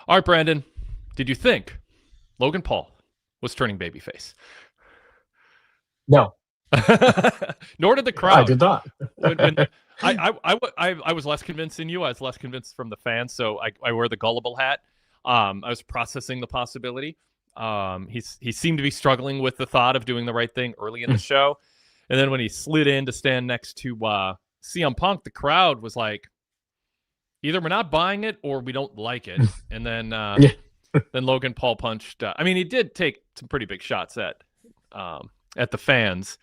All right, Brandon, did you think Logan Paul was turning babyface? No. Nor did the crowd. I did not. when I was less convinced than you. I was less convinced from the fans, so I wear the gullible hat. I was processing the possibility. He seemed to be struggling with the thought of doing the right thing early in the show, and then when he slid in to stand next to CM Punk, the crowd was like, either we're not buying it or we don't like it. And then then Logan Paul punched. I mean, he did take some pretty big shots at the fans.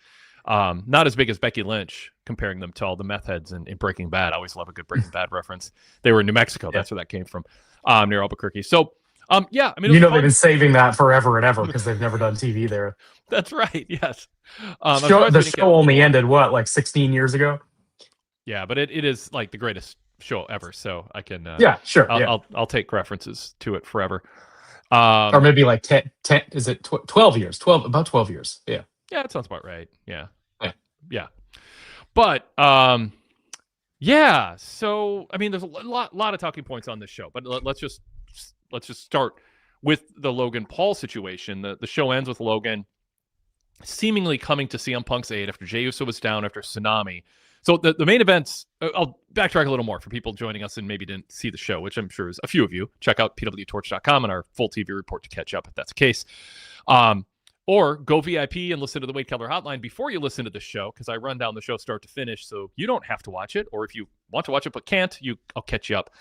Not as big as Becky Lynch, comparing them to all the meth heads in Breaking Bad. I always love a good Breaking Bad reference. They were in New Mexico. That's where that came from, near Albuquerque. So, yeah. I mean, they've been saving that forever and ever because they've never done TV there. That's right. Yes. The show only ended, like 16 years ago? Yeah, but it is like the greatest show ever. So I can. Yeah, sure. I'll take references to it forever. Or maybe like 10 is it 12 years? About 12 years. Yeah. Yeah, that sounds about right. Yeah. But yeah. So I mean, there's a lot of talking points on this show, but let's just start with the Logan Paul situation. The show ends with Logan seemingly coming to CM Punk's aid after Jey Uso was down after Tsunami. So the main events, I'll backtrack a little more for people joining us and maybe didn't see the show, which I'm sure is a few of you. Check out PWTorch.com and our full TV report to catch up if that's the case. Or go VIP and listen to the Wade Keller hotline before you listen to the show, because I run down the show start to finish, so you don't have to watch it. Or if you want to watch it but can't, I'll catch you up.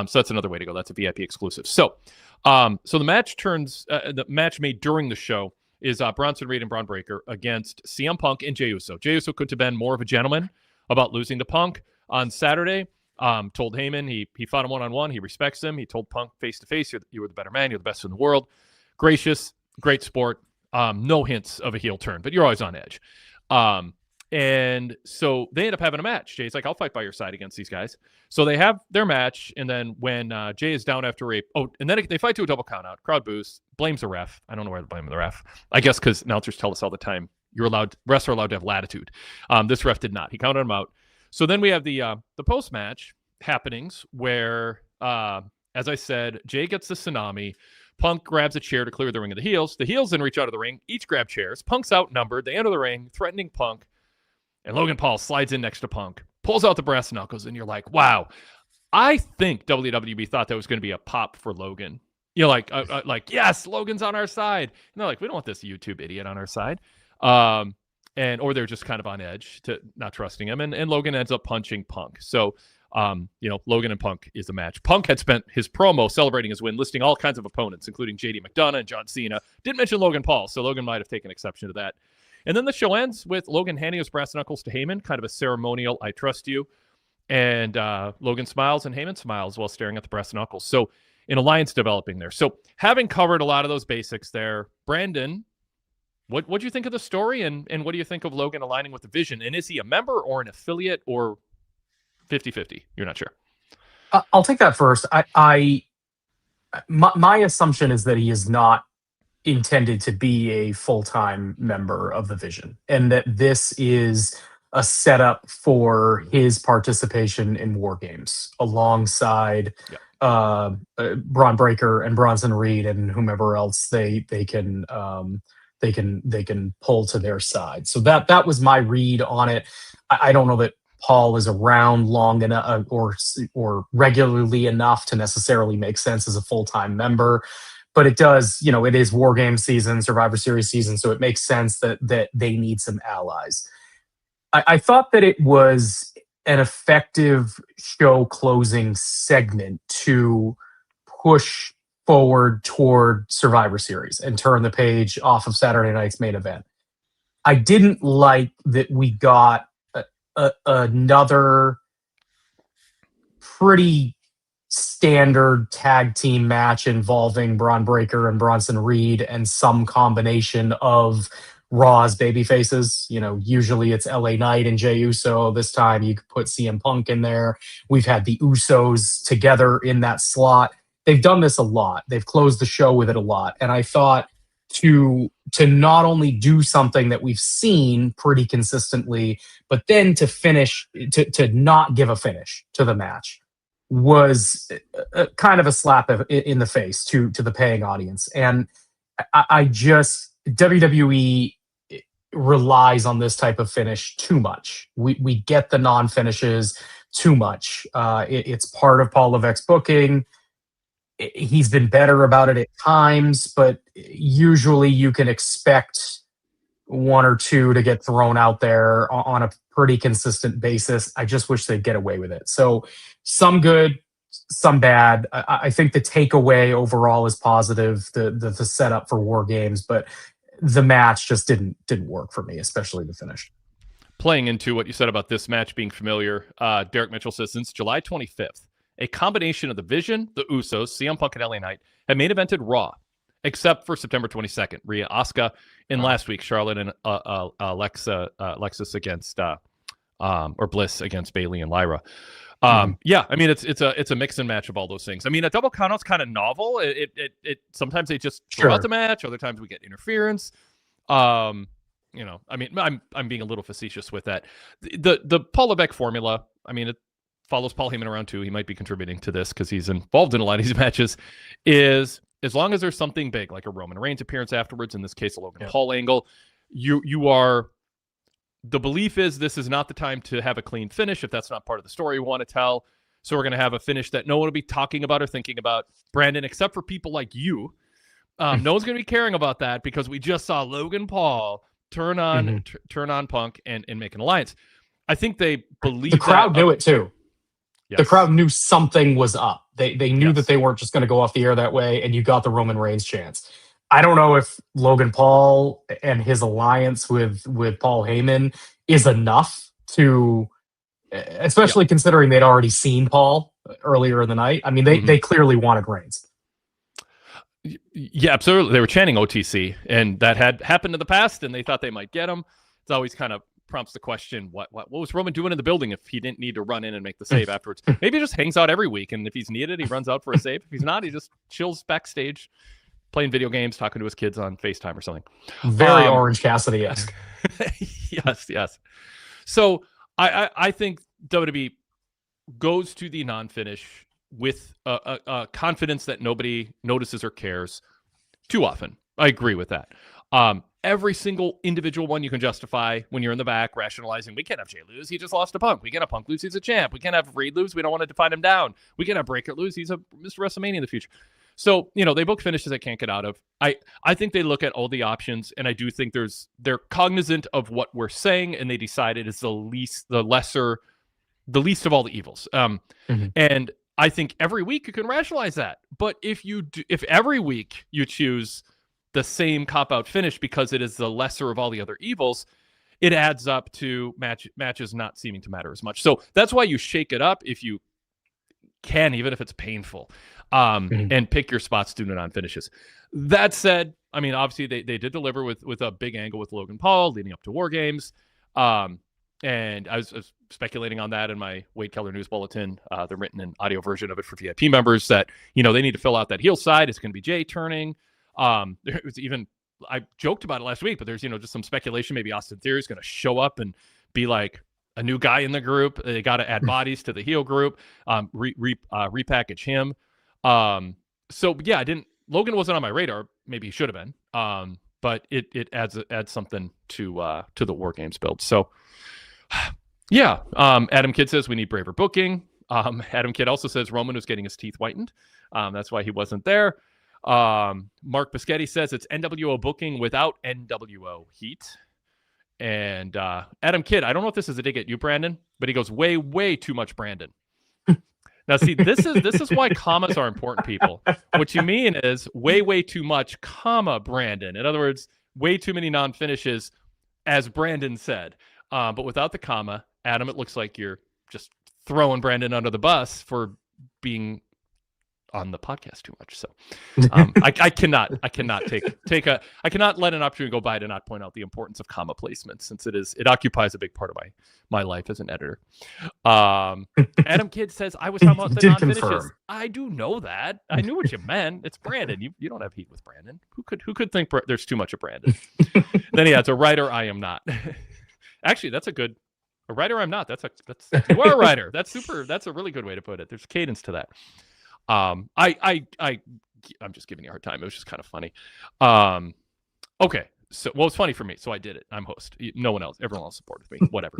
So that's another way to go. That's a VIP exclusive. So the match made during the show is Bronson Reed and Braun Breaker against CM Punk and Jey Uso. Jey Uso could have been more of a gentleman about losing to Punk on Saturday. Told Heyman he fought him one-on-one. He respects him. He told Punk face-to-face, you were the better man. You're the best in the world. Gracious, great sport. No hints of a heel turn, but you're always on edge. And so they end up having a match. Jay's like, I'll fight by your side against these guys. So they have their match, and then when Jey is down after and then they fight to a double countout. Crowd boos, blames the ref. I don't know where to blame the ref. I guess because announcers tell us all the time, refs are allowed to have latitude. This ref did not. He counted him out. So then we have the post-match happenings where, as I said, Jey gets the tsunami. Punk grabs a chair to clear the ring of the heels. The heels then reach out of the ring. Each grab chairs. Punk's outnumbered. They enter the ring, threatening Punk. And Logan Paul slides in next to Punk, pulls out the brass knuckles, and you're like, wow. I think WWE thought that was going to be a pop for Logan. You're like, yes, Logan's on our side. And they're like, we don't want this YouTube idiot on our side. Or they're just kind of on edge to not trusting him. And Logan ends up punching Punk. So, Logan and Punk is the match. Punk had spent his promo celebrating his win, listing all kinds of opponents, including JD McDonough and John Cena. Didn't mention Logan Paul, so Logan might have taken exception to that. And then the show ends with Logan handing his brass knuckles to Heyman, kind of a ceremonial, I trust you. And Logan smiles and Heyman smiles while staring at the brass knuckles. So an alliance developing there. So having covered a lot of those basics there, Brandon, what do you think of the story? And what do you think of Logan aligning with the Vision? And is he a member or an affiliate or 50-50? You're not sure. I'll take that first. My assumption is that he is not intended to be a full-time member of the Vision, and that this is a setup for his participation in War Games alongside Braun Breaker and Bronson Reed and whomever else they can pull to their side. So that was my read on it. I don't know that Paul is around long enough or regularly enough to necessarily make sense as a full-time member, but it does, it is War Game season, Survivor Series season, so it makes sense that they need some allies. I thought that it was an effective show closing segment to push forward toward Survivor Series and turn the page off of Saturday night's main event. I didn't like that we got another pretty standard tag team match involving Braun Breaker and Bronson Reed and some combination of Raw's baby faces. Usually it's LA Knight and Jey Uso. This time you could put CM Punk in there. We've had the Usos together in that slot. They've done this a lot. They've closed the show with it a lot. And I thought to not only do something that we've seen pretty consistently, but then to finish, to not give a finish to the match. was kind of a slap in the face to the paying audience. And I just WWE relies on this type of finish too much. We get the non-finishes too much. It's part of Paul Levesque's booking. He's been better about it at times, but usually you can expect one or two to get thrown out there on a pretty consistent basis. I just wish they'd get away with it. So some good, some bad. I think the takeaway overall is positive, the setup for War Games, but the match just didn't work for me, especially the finish. Playing into what you said about this match being familiar, Derek Mitchell says, since July 25th, a combination of the Vision, the Usos, CM Punk, and LA Knight have main evented Raw, except for September 22nd, Rhea Asuka, and last week, Charlotte and Alexis against, or Bliss against Bayley and Lyra. Yeah, I mean, it's a mix and match of all those things. I mean, a double countout's kind of novel. It sometimes they just throw out the match, other times we get interference. I mean, I'm being a little facetious with that. The Paul Levesque formula, I mean, it follows Paul Heyman around too. He might be contributing to this because he's involved in a lot of these matches. Is as long as there's something big, like a Roman Reigns appearance afterwards, in this case, a Logan Paul angle, you are. The belief is this is not the time to have a clean finish if that's not part of the story you want to tell. So we're going to have a finish that no one will be talking about or thinking about, Brandon, except for people like you. No one's going to be caring about that because we just saw Logan Paul turn on Punk and make an alliance. I think they believe the crowd knew it too. Yes. The crowd knew something was up. They knew that they weren't just going to go off the air that way, and you got the Roman Reigns chance. I don't know if Logan Paul and his alliance with Paul Heyman is enough to, especially considering they'd already seen Paul earlier in the night. I mean, they clearly wanted Reigns. Yeah, absolutely. They were chanting OTC, and that had happened in the past, and they thought they might get him. It's always kind of prompts the question, what was Roman doing in the building if he didn't need to run in and make the save afterwards? Maybe he just hangs out every week, and if he's needed, he runs out for a save. If he's not, he just chills backstage, playing video games, talking to his kids on FaceTime or something. Very Orange Cassidy-esque. Yes. So I think WWE goes to the non-finish with a confidence that nobody notices or cares too often. I agree with that. Every single individual one you can justify when you're in the back rationalizing, we can't have Jay lose. He just lost to Punk. We can't have Punk lose. He's a champ. We can't have Reed lose. We don't want to define him down. We can't have Breaker lose. He's a Mr. WrestleMania in the future. So, they book finishes they can't get out of. I think they look at all the options, and I do think they're cognizant of what we're saying, and they decide it is the least of all the evils. And I think every week you can rationalize that. But if every week you choose the same cop-out finish because it is the lesser of all the other evils, it adds up to matches not seeming to matter as much. So that's why you shake it up if you can, even if it's painful, and pick your spots to non-finishes. That said, I mean, obviously they did deliver with a big angle with Logan Paul leading up to War Games. And I was speculating on that in my Wade Keller news bulletin, the written and audio version of it for VIP members, that, they need to fill out that heel side. It's going to be Jay turning. There was even, I joked about it last week, but there's, just some speculation. Maybe Austin Theory is going to show up and be like a new guy in the group. They got to add bodies to the heel group, repackage him. So yeah, Logan wasn't on my radar. Maybe he should have been. But it adds something to the War Games build. So yeah. Adam Kidd says we need braver booking. Adam Kidd also says Roman was getting his teeth whitened. That's why he wasn't there. Mark Biscotti says it's NWO booking without NWO heat. And Adam Kidd, I don't know if this is a dig at you, Brandon, but he goes way, way too much Brandon. Now, see, this is why commas are important, people. What you mean is way, way too much, comma, Brandon. In other words, way too many non-finishes, as Brandon said. But without the comma, Adam, it looks like you're just throwing Brandon under the bus for being on the podcast too much. So I cannot let an opportunity go by to not point out the importance of comma placement, since it occupies a big part of my life as an editor. Adam Kidd says I was talking about the non-finishes. I do know that. I knew what you meant. It's Brandon. You don't have heat with Brandon. Who could think there's too much of Brandon? Then he adds, a writer I am not. Actually, that's a good A writer I'm not. That's you are a writer. That's super. That's a really good way to put it. There's cadence to that. I'm just giving you a hard time. It was just kind of funny. Okay. So, well, it's funny for me. So I did it. I'm host. No one else. Everyone else supported me. Whatever.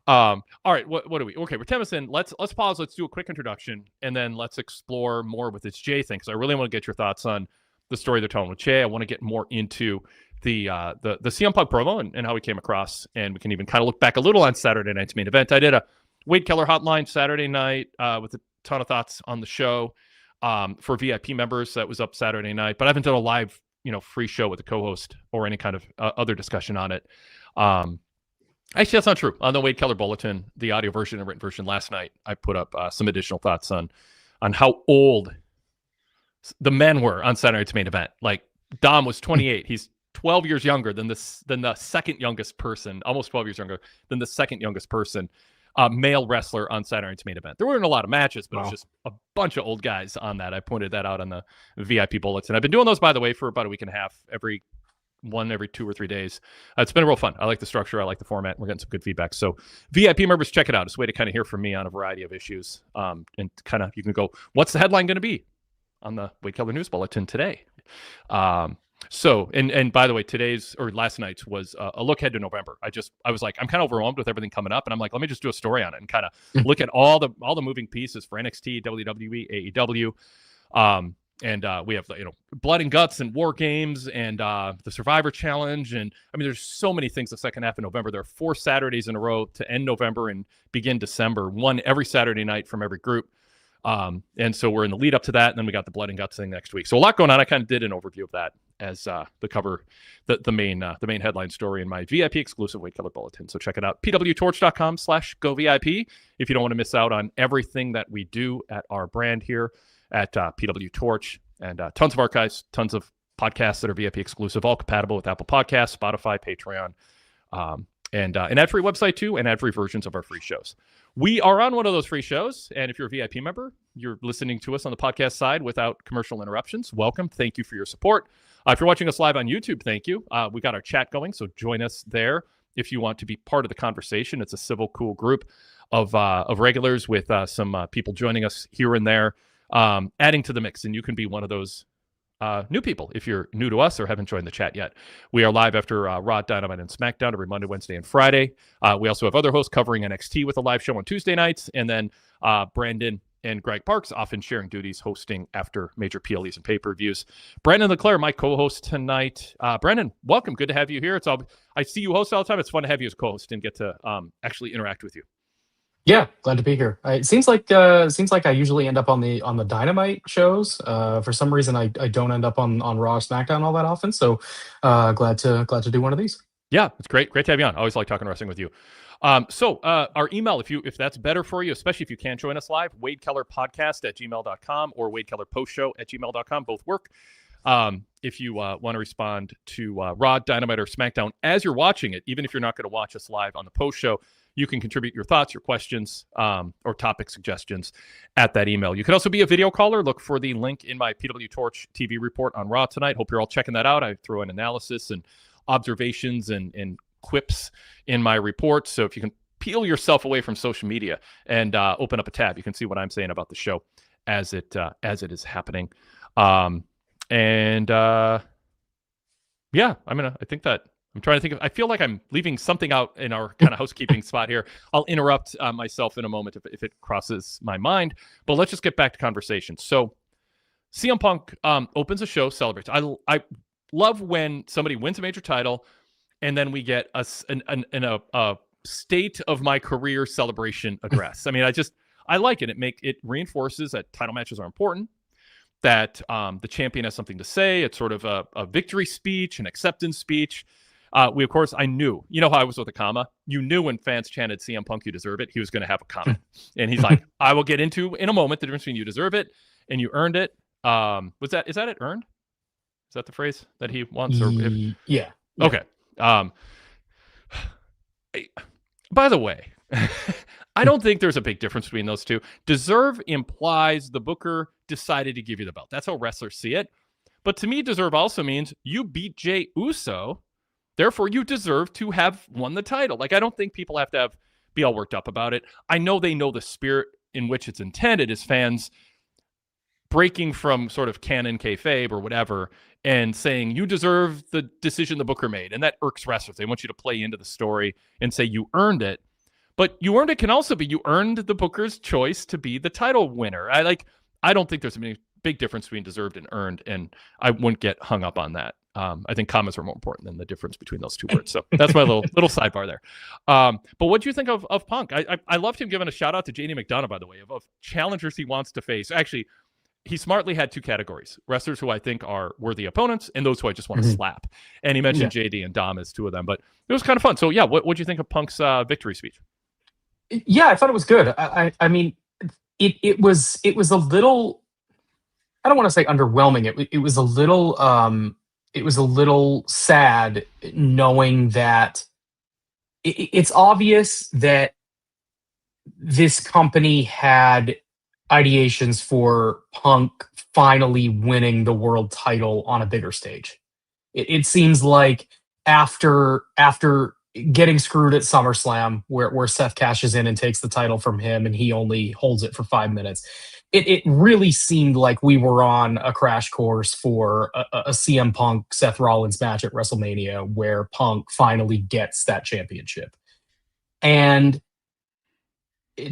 All right. What do we? Okay, we're 10 minutes in. Let's pause. Let's do a quick introduction, and then let's explore more with this Jay thing, because I really want to get your thoughts on the story they're telling with Jay. I want to get more into the CM Punk promo and how he came across, and we can even kind of look back a little on Saturday night's main event. I did a Wade Keller hotline Saturday night with a ton of thoughts on the show for VIP members. That was up Saturday night, but I haven't done a live free show with a co-host or any kind of other discussion on it. Actually, that's not true. On the Wade Keller Bulletin, the audio version and written version last night, I put up some additional thoughts on how old the men were on Saturday night's main event. Like, Dom was 28. He's 12 years younger than the second youngest person, almost 12 years younger than the second youngest person, male wrestler on Saturday night's main event. There weren't a lot of matches, but It was just a bunch of old guys on that. I pointed that out on the VIP Bulletin. I've been doing those, by the way, for about a week and a half, every 2 or 3 days. It's been real fun. I like the structure. I like the format. We're getting some good feedback. So VIP members, check it out. It's a way to kind of hear from me on a variety of issues. And kind of, you can go, what's the headline going to be on the Wade Keller News Bulletin today? So, and by the way, last night's was a look ahead to November. I was like, I'm kind of overwhelmed with everything coming up, and I'm like, let me just do a story on it and kind of look at all the moving pieces for NXT, WWE, AEW. And we have, blood and guts and war games and the Survivor Challenge. And I mean, there's so many things the second half of November. There are 4 Saturdays in a row to end November and begin December, one every Saturday night from every group. And so we're in the lead up to that. And then we got the blood and guts thing next week. So a lot going on. I kind of did an overview of that as the cover, the main headline story in my VIP exclusive Wade Keller Bulletin. So check it out. PWTorch.com/GoVIP if you don't want to miss out on everything that we do at our brand here at PWTorch, and tons of archives, tons of podcasts that are VIP exclusive, all compatible with Apple Podcasts, Spotify, Patreon, and an ad-free website too, and ad-free versions of our free shows. We are on one of those free shows, and if you're a VIP member, you're listening to us on the podcast side without commercial interruptions. Welcome. Thank you for your support. If you're watching us live on YouTube, thank you. We got our chat going, so join us there if you want to be part of the conversation. It's a civil, cool group of regulars with some people joining us here and there, adding to the mix, and you can be one of those new people if you're new to us or haven't joined the chat yet. We are live after Raw, Dynamite, and SmackDown every Monday, Wednesday, and Friday. We also have other hosts covering NXT with a live show on Tuesday nights, and then Brandon and Greg Parks often sharing duties hosting after major PLEs and pay-per-views. Brandon LeClair, my co-host tonight. Brandon, welcome. Good to have you here. I see you host all the time. It's fun to have you as co-host and get to actually interact with you. Yeah, glad to be here. It seems like I usually end up on the Dynamite shows. For some reason, I don't end up on Raw, SmackDown all that often. So glad to do one of these. Yeah, it's great to have you on. I always like talking wrestling with you. So our email, if that's better for you, especially if you can't join us live, wadekellerpodcast@gmail.com or wadekellerpostshow@gmail.com. Both work. If you want to respond to Raw, Dynamite, or SmackDown as you're watching it, even if you're not going to watch us live on the post show, you can contribute your thoughts, your questions, or topic suggestions at that email. You can also be a video caller. Look for the link in my PWTorch TV report on Raw tonight. Hope you're all checking that out. I throw in analysis and observations and quips in my report. So if you can peel yourself away from social media and open up a tab, you can see what I'm saying about the show as it is happening. Yeah, I think that I'm trying to think of, I feel like I'm leaving something out in our kind of housekeeping spot here. I'll interrupt myself in a moment if it crosses my mind, but let's just get back to conversation. So CM Punk opens a show, celebrates. I love when somebody wins a major title and then we get a state of my career celebration address. I mean, I like it. It reinforces that title matches are important, that the champion has something to say. It's sort of a victory speech, an acceptance speech. Of course, I knew, you know how I was with a comma? You knew when fans chanted CM Punk, you deserve it, he was going to have a comma. And he's like, I will get into in a moment the difference between you deserve it and you earned it. Is that it earned? Is that the phrase that he wants? Yeah. Okay. By the way, I don't think there's a big difference between those two. Deserve implies the booker decided to give you the belt. That's how wrestlers see it. But to me, deserve also means you beat Jey Uso. Therefore, you deserve to have won the title. Like, I don't think people have to have be all worked up about it. I know they know the spirit in which it's intended as fans breaking from sort of canon kayfabe or whatever and saying you deserve the decision the booker made, and that irks wrestlers. They want you to play into the story and say you earned it. But you earned it can also be you earned the booker's choice to be the title winner. I don't think there's a big difference between deserved and earned, and I wouldn't get hung up on that. I think commas are more important than the difference between those two words. So that's my little sidebar there. But what do you think of Punk? I loved him giving a shout out to JD McDonough, by the way, of challengers he wants to face. Actually, he smartly had two categories: wrestlers who I think are worthy opponents, and those who I just want to slap. And he mentioned JD and Dom as two of them, but it was kind of fun. So yeah, what do you think of Punk's victory speech? Yeah, I thought it was good. I mean, it was a little, I don't want to say underwhelming. It was a little sad knowing that it's obvious that this company had ideations for Punk finally winning the world title on a bigger stage. It seems like after getting screwed at SummerSlam, where Seth cashes in and takes the title from him, and he only holds it for 5 minutes. It really seemed like we were on a crash course for a CM Punk Seth Rollins match at WrestleMania, where Punk finally gets that championship. And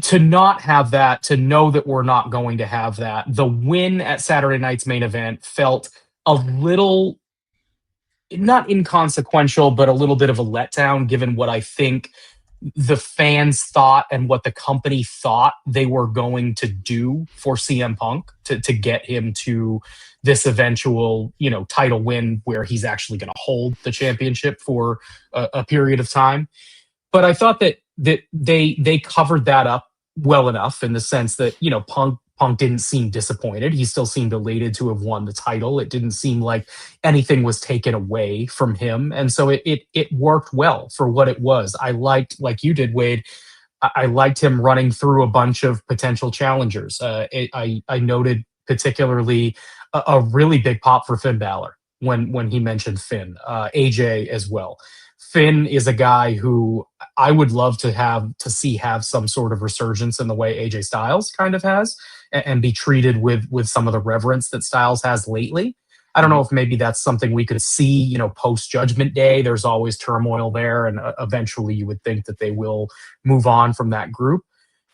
to not have that, to know that we're not going to have that, the win at Saturday night's main event felt a little, not inconsequential, but a little bit of a letdown, given what I think the fans thought and what the company thought they were going to do for CM Punk to get him to this eventual, title win where he's actually going to hold the championship for a period of time. But I thought that they covered that up well enough, in the sense that, Punk didn't seem disappointed. He still seemed elated to have won the title. It didn't seem like anything was taken away from him. And so it worked well for what it was. I liked, like you did, Wade, I liked him running through a bunch of potential challengers. I noted particularly a really big pop for Finn Balor when he mentioned Finn, AJ as well. Finn is a guy who I would love to see have some sort of resurgence in the way AJ Styles kind of has, and be treated with some of the reverence that Styles has lately. I don't know if maybe that's something we could see, post Judgment Day. There's always turmoil there, and eventually you would think that they will move on from that group.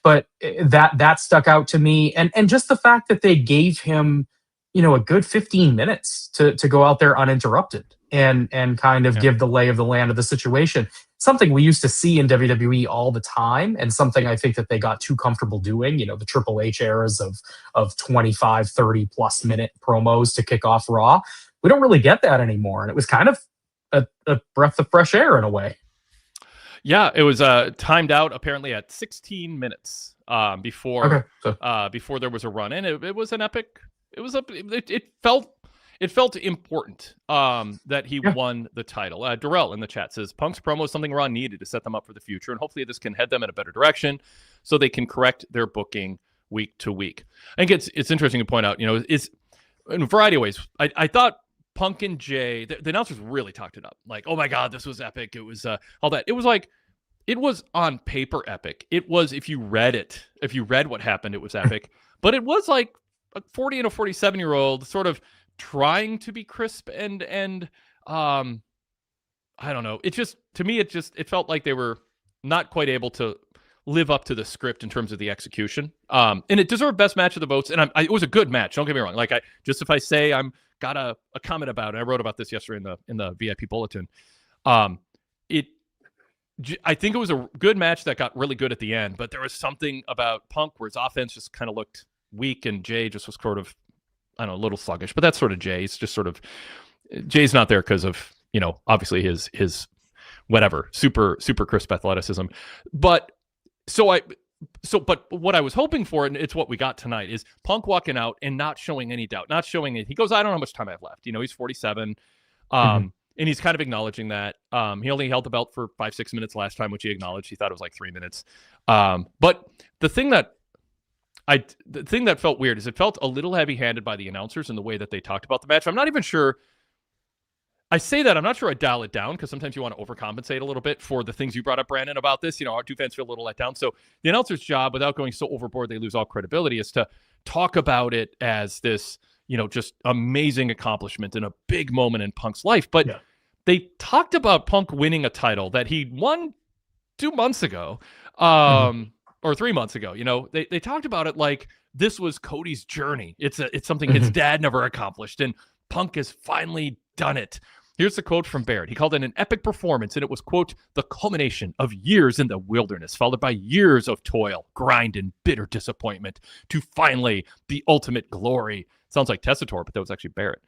But that stuck out to me, and just the fact that they gave him, a good 15 minutes to go out there uninterrupted and kind of give the lay of the land of the situation. Something we used to see in WWE all the time, and something I think that they got too comfortable doing, the Triple H eras of 25, 30 plus minute promos to kick off Raw. We don't really get that anymore. And it was kind of a breath of fresh air in a way. Yeah, it was timed out apparently at 16 minutes before there was a run in. It was an epic. It felt important that he won the title. Darrell in the chat says, Punk's promo is something Raw needed to set them up for the future, and hopefully this can head them in a better direction so they can correct their booking week to week. I think it's interesting to point out, it's in a variety of ways. I thought Punk and Jay, the announcers really talked it up. Like, oh my God, this was epic. It was all that. It was like, it was on paper epic. It was, if you read what happened, it was epic. But it was like a 40 and a 47-year-old sort of trying to be crisp and I don't know. It just, to me, it felt like they were not quite able to live up to the script in terms of the execution. And it deserved best match of the votes. And it was a good match. Don't get me wrong. Like, if I say I'm got a comment about it, I wrote about this yesterday in the VIP bulletin. I think it was a good match that got really good at the end, but there was something about Punk where his offense just kind of looked weak, and Jay just was sort of, I don't know, a little sluggish. But that's sort of Jay. It's just sort of, Jay's not there because of, obviously his whatever, super crisp athleticism. But but what I was hoping for, and it's what we got tonight, is Punk walking out and not showing any doubt, not showing it. He goes, I don't know how much time I have left. He's 47. And he's kind of acknowledging that. He only held the belt for 5-6 minutes last time, which he acknowledged. He thought it was like 3 minutes. But the thing that felt weird is it felt a little heavy-handed by the announcers in the way that they talked about the match. I'm not even sure. I say that, I'm not sure I dial it down because sometimes you want to overcompensate a little bit for the things you brought up, Brandon, about this. Our two fans feel a little let down. So the announcer's job, without going so overboard they lose all credibility, is to talk about it as this, just amazing accomplishment and a big moment in Punk's life. But they talked about Punk winning a title that he won 2 months ago, or 3 months ago. They talked about it like this was Cody's journey. It's something his dad never accomplished, and Punk has finally done it. Here's the quote from Barrett. He called it an epic performance, and it was, quote, the culmination of years in the wilderness, followed by years of toil, grind, and bitter disappointment to finally the ultimate glory. Sounds like Tessitore, but that was actually Barrett.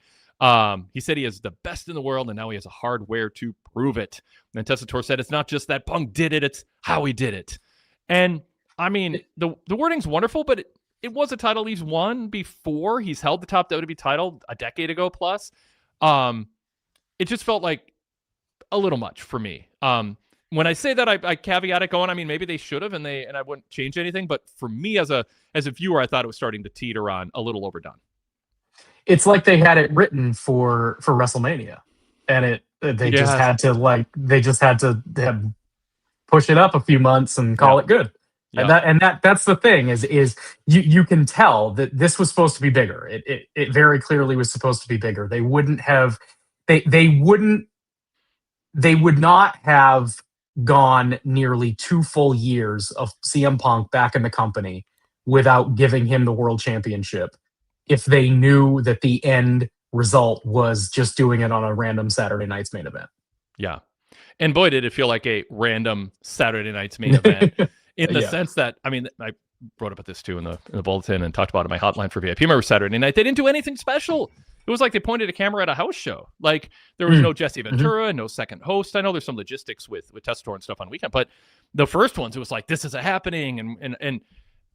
He said he is the best in the world, and now he has a hardware to prove it. And Tessitore said it's not just that Punk did it, it's how he did it. And, I mean, the wording's wonderful, but it was a title he's won before. He's held the top WWE title a decade ago plus. It just felt like a little much for me. When I say that, I caveat it going, I mean, maybe they should have, and I wouldn't change anything. But for me as a viewer, I thought it was starting to teeter on a little overdone. It's like they had it written for WrestleMania, and they just had to push it up a few months and call it good. Yeah. And that's the thing is you can tell that this was supposed to be bigger. It very clearly was supposed to be bigger. They wouldn't have. They would not have gone nearly 2 full years of CM Punk back in the company without giving him the world championship if they knew that the end result was just doing it on a random Saturday night's main event. Yeah. And boy, did it feel like a random Saturday night's main event in the sense that, I mean, I wrote about this too in the bulletin and talked about it in my hotline for VIP member Saturday night. They didn't do anything special. It was like they pointed a camera at a house show. Like there was no Jesse Ventura, no second host. I know there's some logistics with Tessitore and stuff on weekend, but the first ones, it was like, this is a happening. And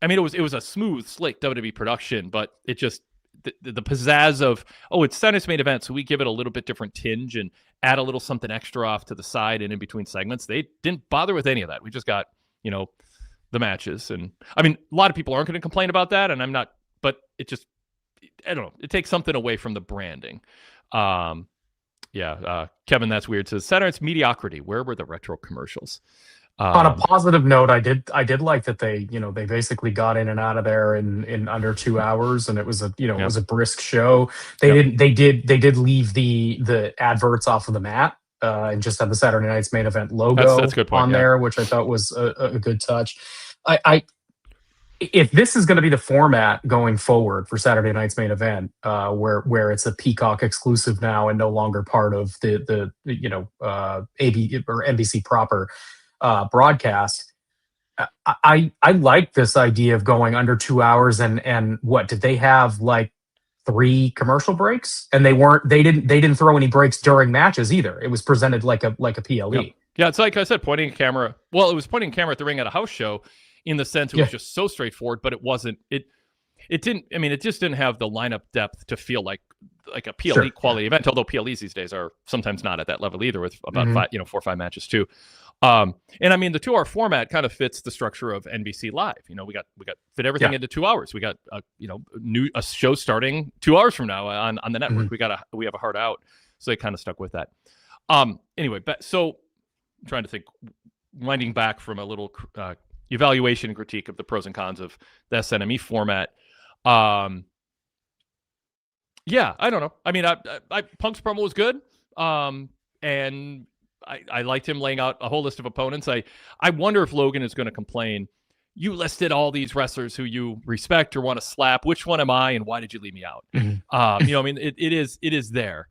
I mean, it was a smooth, slick WWE production, but it just, the pizzazz of, it's Saturday's main event, so we give it a little bit different tinge and add a little something extra off to the side and in between segments. They didn't bother with any of that. We just got, the matches. And I mean, a lot of people aren't going to complain about that, and I'm not, but it just, I don't know. It takes something away from the branding. Kevin, that's weird. Says Saturn's mediocrity. Where were the retro commercials? On a positive note, I did like that they basically got in and out of there in under 2 hours, and it was it was a brisk show. They did leave the adverts off of the mat and just have the Saturday Night's Main Event logo that's a good point, on there, which I thought was a good touch. If this is going to be the format going forward for Saturday Night's Main Event, where it's a Peacock exclusive now and no longer part of the AB or NBC proper broadcast, I like this idea of going under 2 hours. And what did they have, like 3 commercial breaks? And they didn't throw any breaks during matches either. It was presented like a PLE. Yeah, it's like I said, pointing a camera. Well, it was pointing a camera at the ring at a house show. In the sense it was just so straightforward, but it wasn't. It didn't. I mean, it just didn't have the lineup depth to feel like a PLE quality event. Although PLEs these days are sometimes not at that level either, with about 4 or 5 matches too. And I mean, the 2-hour format kind of fits the structure of NBC Live. We got fit everything into 2 hours. We got a show starting 2 hours from now on the network. We have a hard out, so they kind of stuck with that. Anyway, so I'm trying to think, winding back from a little. Evaluation and critique of the pros and cons of the SNME format. I don't know. I mean, I Punk's promo was good, and I liked him laying out a whole list of opponents. I wonder if Logan is going to complain. You listed all these wrestlers who you respect or want to slap. Which one am I, and why did you leave me out? I mean, it is there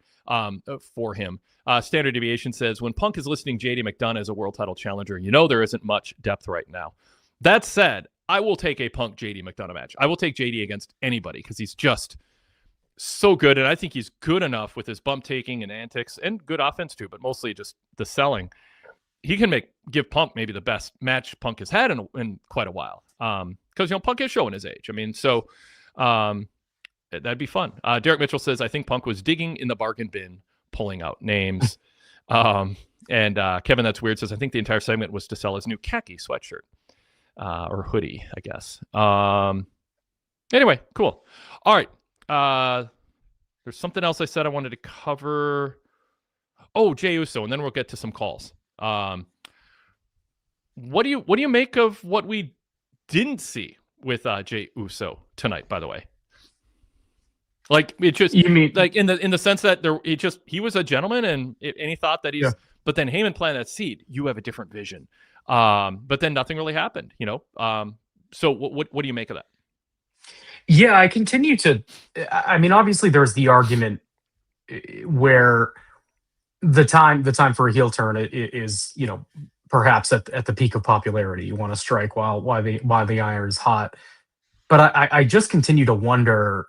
for him. Standard Deviation says, when Punk is listing JD McDonough as a world title challenger, there isn't much depth right now. That said, I will take a Punk JD McDonough match. I will take JD against anybody because he's just so good, and I think he's good enough with his bump taking and antics and good offense too, but mostly just the selling. He can give Punk maybe the best match Punk has had in quite a while. Because Punk is showing his age. I mean, so that'd be fun. Derek Mitchell says, I think Punk was digging in the bargain bin, pulling out names. And Kevin, that's weird, says, I think the entire segment was to sell his new khaki sweatshirt or hoodie, I guess. Anyway, cool. All right. There's something else I said I wanted to cover. Jey Uso, and then we'll get to some calls. What do you make of what we didn't see with Jey Uso tonight? By the way, like it just You mean like in the sense that he was a gentleman and he thought that he's. Yeah. But then Heyman planted that seed. You have a different vision. But then nothing really happened. So what do you make of that? Yeah, I continue to. I mean, obviously, there's the argument where the time for a heel turn is, perhaps at the peak of popularity. You want to strike while the iron is hot. But I just continue to wonder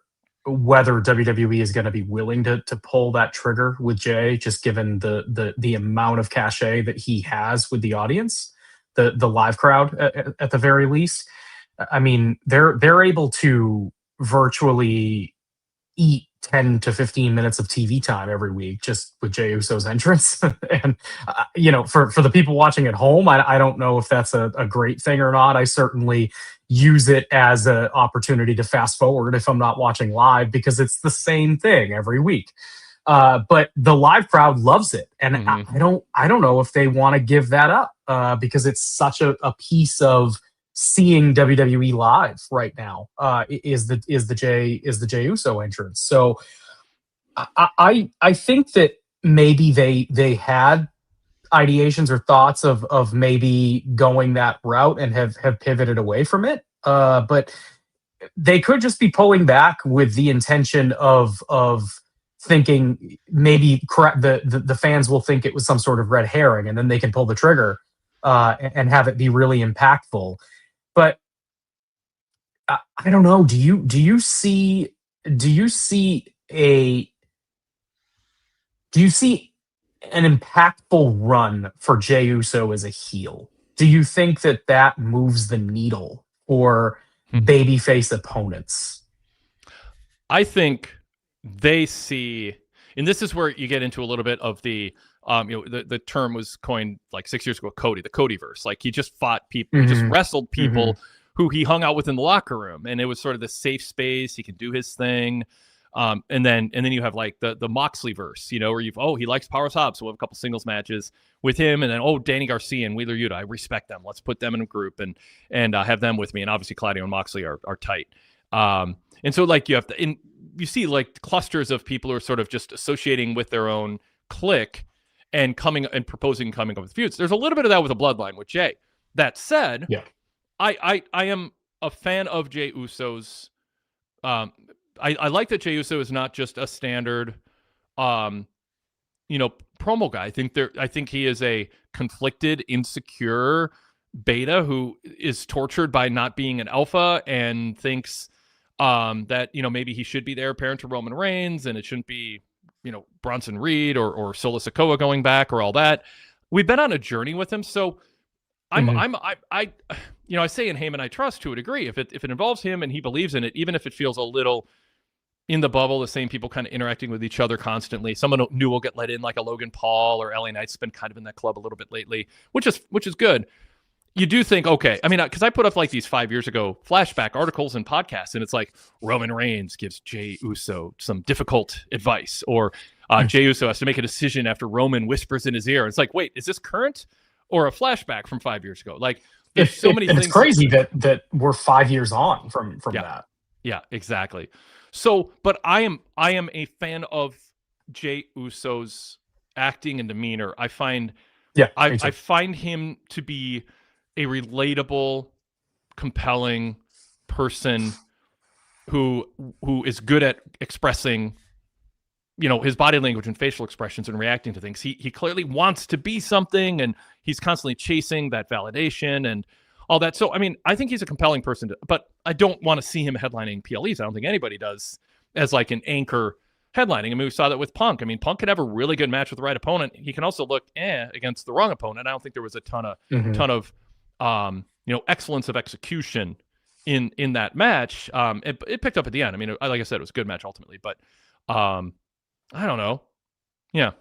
whether WWE is going to be willing to pull that trigger with Jay, just given the amount of cachet that he has with the audience, the live crowd at the very least. I mean, they're able to virtually eat 10 to 15 minutes of TV time every week just with Jey Uso's entrance. And, for the people watching at home, I don't know if that's a great thing or not. I certainly use it as an opportunity to fast forward if I'm not watching live, because it's the same thing every week. But the live crowd loves it. And I don't know if they want to give that up because it's such a piece of seeing WWE live right now is the Jey Uso entrance. So I think that maybe they had ideations or thoughts of maybe going that route and have pivoted away from it. But they could just be pulling back with the intention of thinking maybe the fans will think it was some sort of red herring, and then they can pull the trigger and have it be really impactful. But I don't know. Do you see an impactful run for Jey Uso as a heel? Do you think that moves the needle for babyface opponents? I think they see, and this is where you get into a little bit of the the term was coined like 6 years ago, the Codyverse. Like he just fought people, he just wrestled people who he hung out with in the locker room, and it was sort of the safe space. He could do his thing. And then you have like the Moxley verse, where he likes Power Hobbs, so we'll have a couple singles matches with him, and then Danny Garcia and Wheeler Yuta, I respect them. Let's put them in a group and have them with me. And obviously Claudio and Moxley are tight. And so like you see like clusters of people who are sort of just associating with their own clique and coming up with feuds. There's a little bit of that with the Bloodline with Jay. That said, yeah, I am a fan of Jey Uso's. I like that Jey Uso is not just a standard, promo guy. I think he is a conflicted, insecure beta who is tortured by not being an alpha and thinks that maybe he should be the heir apparent to Roman Reigns, and it shouldn't be Bronson Reed or Solo Sikoa going back or all that. We've been on a journey with him, so I say in Heyman I trust to a degree. If it involves him and he believes in it, even if it feels a little in the bubble, the same people kind of interacting with each other constantly. Someone new will get let in, like a Logan Paul, or LA Knight's been kind of in that club a little bit lately, which is good. You do think, okay, I mean, because I put up like these 5 years ago flashback articles and podcasts, and it's like Roman Reigns gives Jey Uso some difficult advice, or Jey Uso has to make a decision after Roman whispers in his ear. It's like, wait, is this current or a flashback from 5 years ago? Like, there's so many things. It's crazy that we're 5 years on from that. Yeah, exactly. So, but I am a fan of Jey Uso's acting and demeanor. I find him to be a relatable, compelling person who is good at expressing, his body language and facial expressions and reacting to things. He clearly wants to be something, and he's constantly chasing that validation and all that. So, I mean, I think he's a compelling person, but I don't want to see him headlining PLEs. I don't think anybody does as like an anchor headlining. I mean, we saw that with Punk. I mean, Punk could have a really good match with the right opponent. He can also look against the wrong opponent. I don't think there was a ton of excellence of execution in that match. It picked up at the end. I mean, like I said, it was a good match ultimately, but I don't know. Yeah,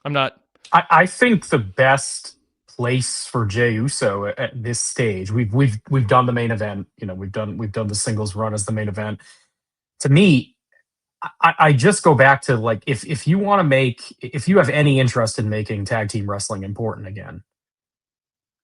I'm not. I think the best place for Jey Uso at this stage, we've done the main event. We've done the singles run as the main event. To me, I just go back to, like, if you want to if you have any interest in making tag team wrestling important again,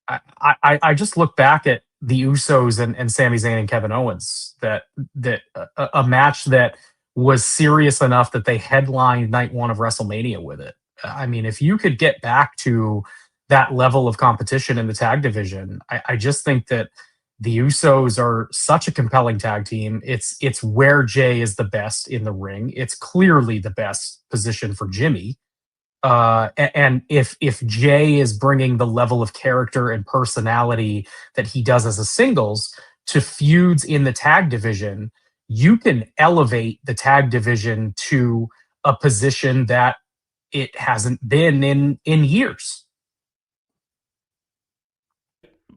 I just look back at the Usos and Sami Zayn and Kevin Owens, a match that was serious enough that they headlined night one of WrestleMania with it. I mean, if you could get back to that level of competition in the tag division, I just think that the Usos are such a compelling tag team. It's where Jay is the best in the ring. It's clearly the best position for Jimmy. And if Jay is bringing the level of character and personality that he does as a singles to feuds in the tag division, you can elevate the tag division to a position that it hasn't been in years.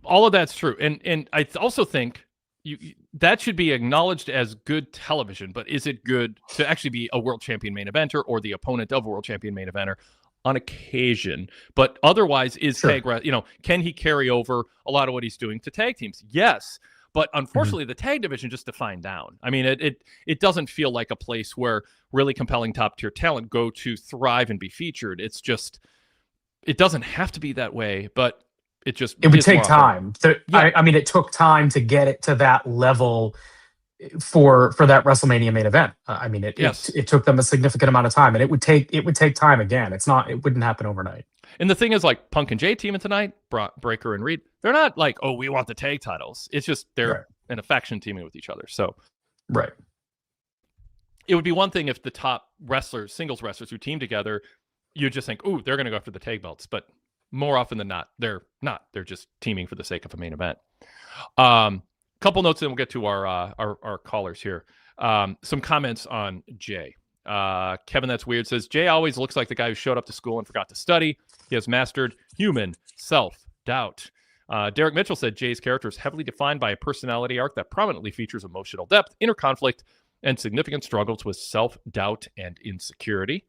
All of that's true, and I also think that should be acknowledged as good television. But is it good to actually be a world champion main eventer or the opponent of a world champion main eventer on occasion? But otherwise, is Sure. can he carry over a lot of what he's doing to tag teams? Yes, but unfortunately, the tag division just defined down. I mean, it doesn't feel like a place where really compelling top tier talent go to thrive and be featured. It's just, it doesn't have to be that way, but it would take time. I mean, it took time to get it to that level for that WrestleMania main event. I mean, it took them a significant amount of time, and it would take time again. It wouldn't happen overnight. And the thing is, like, Punk and Jay teaming tonight, Breaker and Reed, they're not like, oh, we want the tag titles. It's just they're in a faction teaming with each other. So right. It would be one thing if the top wrestlers, singles wrestlers who team together, you just think, ooh, they're going to go after the tag belts. But more often than not, they're not. They're just teaming for the sake of a main event. Couple notes, and we'll get to our callers here. Some comments on Jay. Kevin That's Weird says, Jay always looks like the guy who showed up to school and forgot to study. He has mastered human self-doubt. Derek Mitchell said Jay's character is heavily defined by a personality arc that prominently features emotional depth, inner conflict, and significant struggles with self-doubt and insecurity.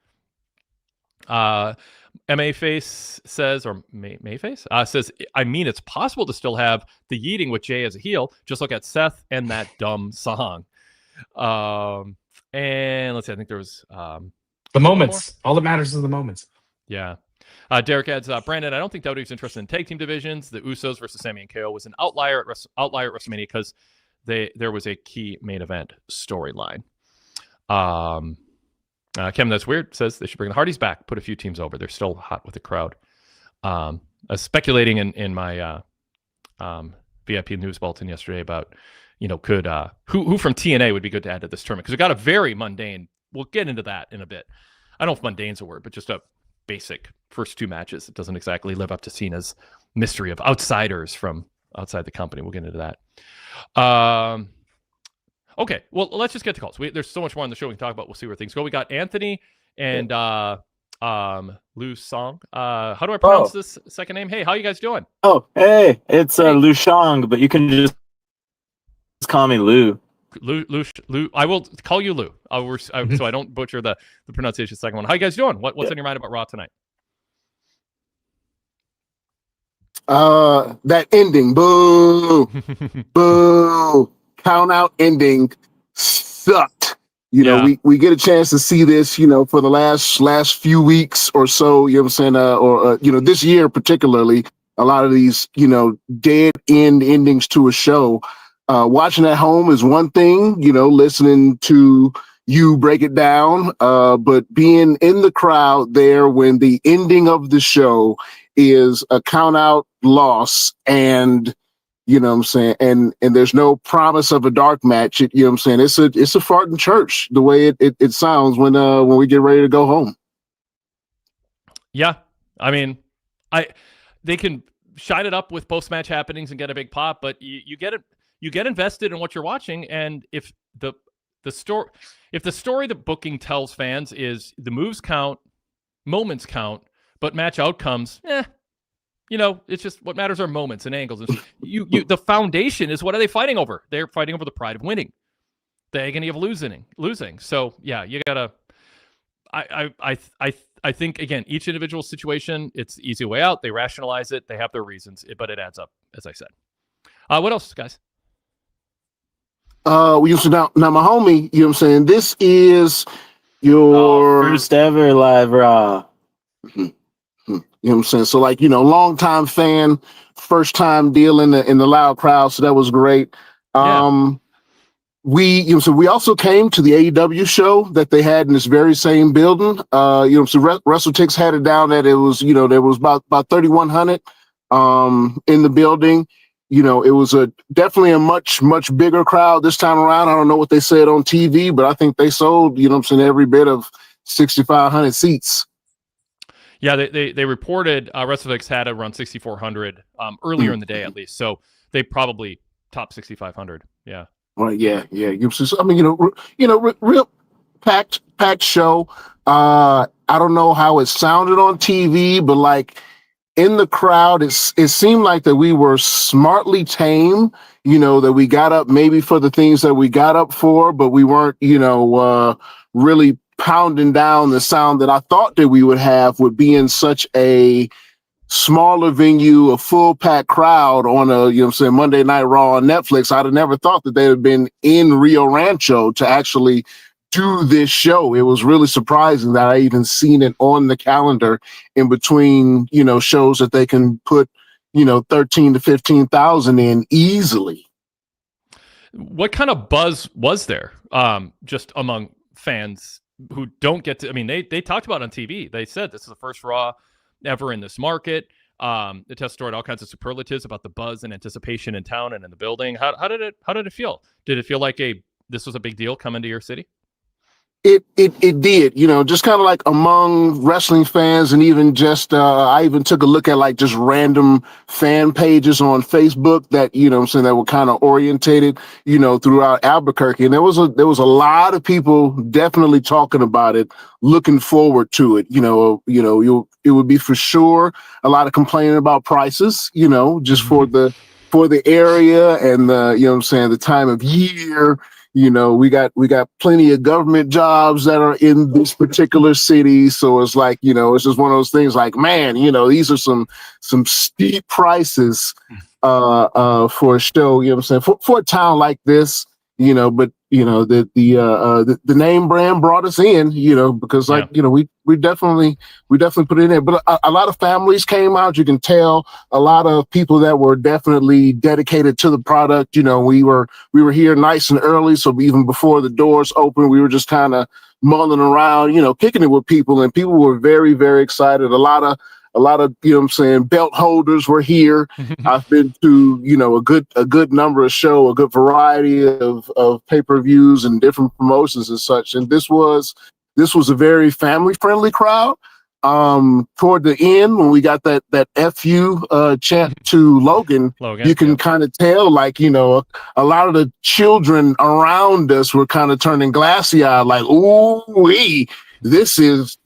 M.A.Face says, or Mayface says, I mean, it's possible to still have the yeeting with Jay as a heel. Just look at Seth and that dumb song. And let's see, I think there was the moments. All that matters is the moments. Yeah. Derek adds, Brandon, I don't think WWE's interested in tag team divisions. The Usos versus Sami and KO was an outlier at WrestleMania because there was a key main event storyline. Kevin That's Weird says they should bring the Hardys back, put a few teams over. They're still hot with the crowd. Speculating in my VIP news bulletin yesterday about, could who from TNA would be good to add to this tournament, because we got a very mundane. We'll get into that in a bit. I don't know if mundane's a word, but just a basic first two matches. It doesn't exactly live up to Cena's mystery of outsiders from outside the company. We'll get into that. Okay, well, let's just get to calls. There's so much more on the show we can talk about. We'll see where things go. We got Anthony and Lu Song. How do I pronounce this second name? Hey, how you guys doing? Oh, hey, it's Lu Shang, but you can just call me Lu. Lu. I will call you Lu. So I don't butcher the pronunciation. Second one. How you guys doing? What's on your mind about Raw tonight? That ending, boo, boo. Count out ending sucked. We get a chance to see this, for the last few weeks or so, you know what I'm saying? This year particularly, a lot of these, dead end endings to a show. Watching at home is one thing, listening to you break it down, but being in the crowd there when the ending of the show is a count out loss, and you know what I'm saying? And there's no promise of a dark match. You know what I'm saying? It's a fart in church, the way it sounds when we get ready to go home. Yeah. I mean, they can shine it up with post-match happenings and get a big pop, but you get invested in what you're watching. And if the story the booking tells fans is the moves count, moments count, but match outcomes, it's just what matters are moments and angles. And the foundation is, what are they fighting over? They're fighting over the pride of winning, the agony of losing. So yeah, you gotta. I think, again, each individual situation, it's the easy way out. They rationalize it. They have their reasons, but it adds up, as I said. What else, guys? Now my homie, you know what I'm saying? This is your First ever live Raw. Mhm. Mhm. You know what I'm saying? So like, long time fan, first time deal in the loud crowd. So that was great. So we also came to the AEW show that they had in this very same building. So WrestleTix had it down that it was, there was about 3,100 in the building. It was definitely a much, much bigger crowd this time around. I don't know what they said on TV, but I think they sold, every bit of 6,500 seats. Yeah, they reported WrestleTix had around 6,400 earlier in the day, at least. So they probably top 6,500. Yeah. Right. Yeah. I mean, real packed show. I don't know how it sounded on TV, but like in the crowd, it seemed like that we were smartly tame. That we got up maybe for the things that we got up for, but we weren't, really pounding down the sound that I thought that we would have would be in such a smaller venue, a full packed crowd on a, Monday Night Raw on Netflix. I'd have never thought that they'd have been in Rio Rancho to actually do this show. It was really surprising that I even seen it on the calendar in between, shows that they can put, 13 to 15,000 in easily. What kind of buzz was there just among fans who don't get to, I mean, they talked about it on TV. They said this is the first Raw ever in this market. The test stored all kinds of superlatives about the buzz and anticipation in town and in the building. How did it feel? Did it feel like this was a big deal coming to your city? It did, just kind of like among wrestling fans, and even just I even took a look at like just random fan pages on Facebook that that were kind of orientated throughout Albuquerque, and there was a lot of people definitely talking about it, looking forward to it. It would be for sure a lot of complaining about prices, just for the area and the time of year. We got plenty of government jobs that are in this particular city. So it's like, it's just one of those things like, man, these are some steep prices for a show, for a town like this, but the name brand brought us in, because like, we definitely put it in there. But a lot of families came out. You can tell a lot of people that were definitely dedicated to the product. We were here nice and early, so even before the doors opened, we were just kind of mulling around, kicking it with people, and people were very, very excited. A lot of belt holders were here. I've been to, a good number of shows, a good variety of pay-per-views and different promotions and such. And this was a very family-friendly crowd. Toward the end, when we got that FU chant to Logan, you can kind of tell, like, a lot of the children around us were kind of turning glassy-eyed, like, ooh wee. This is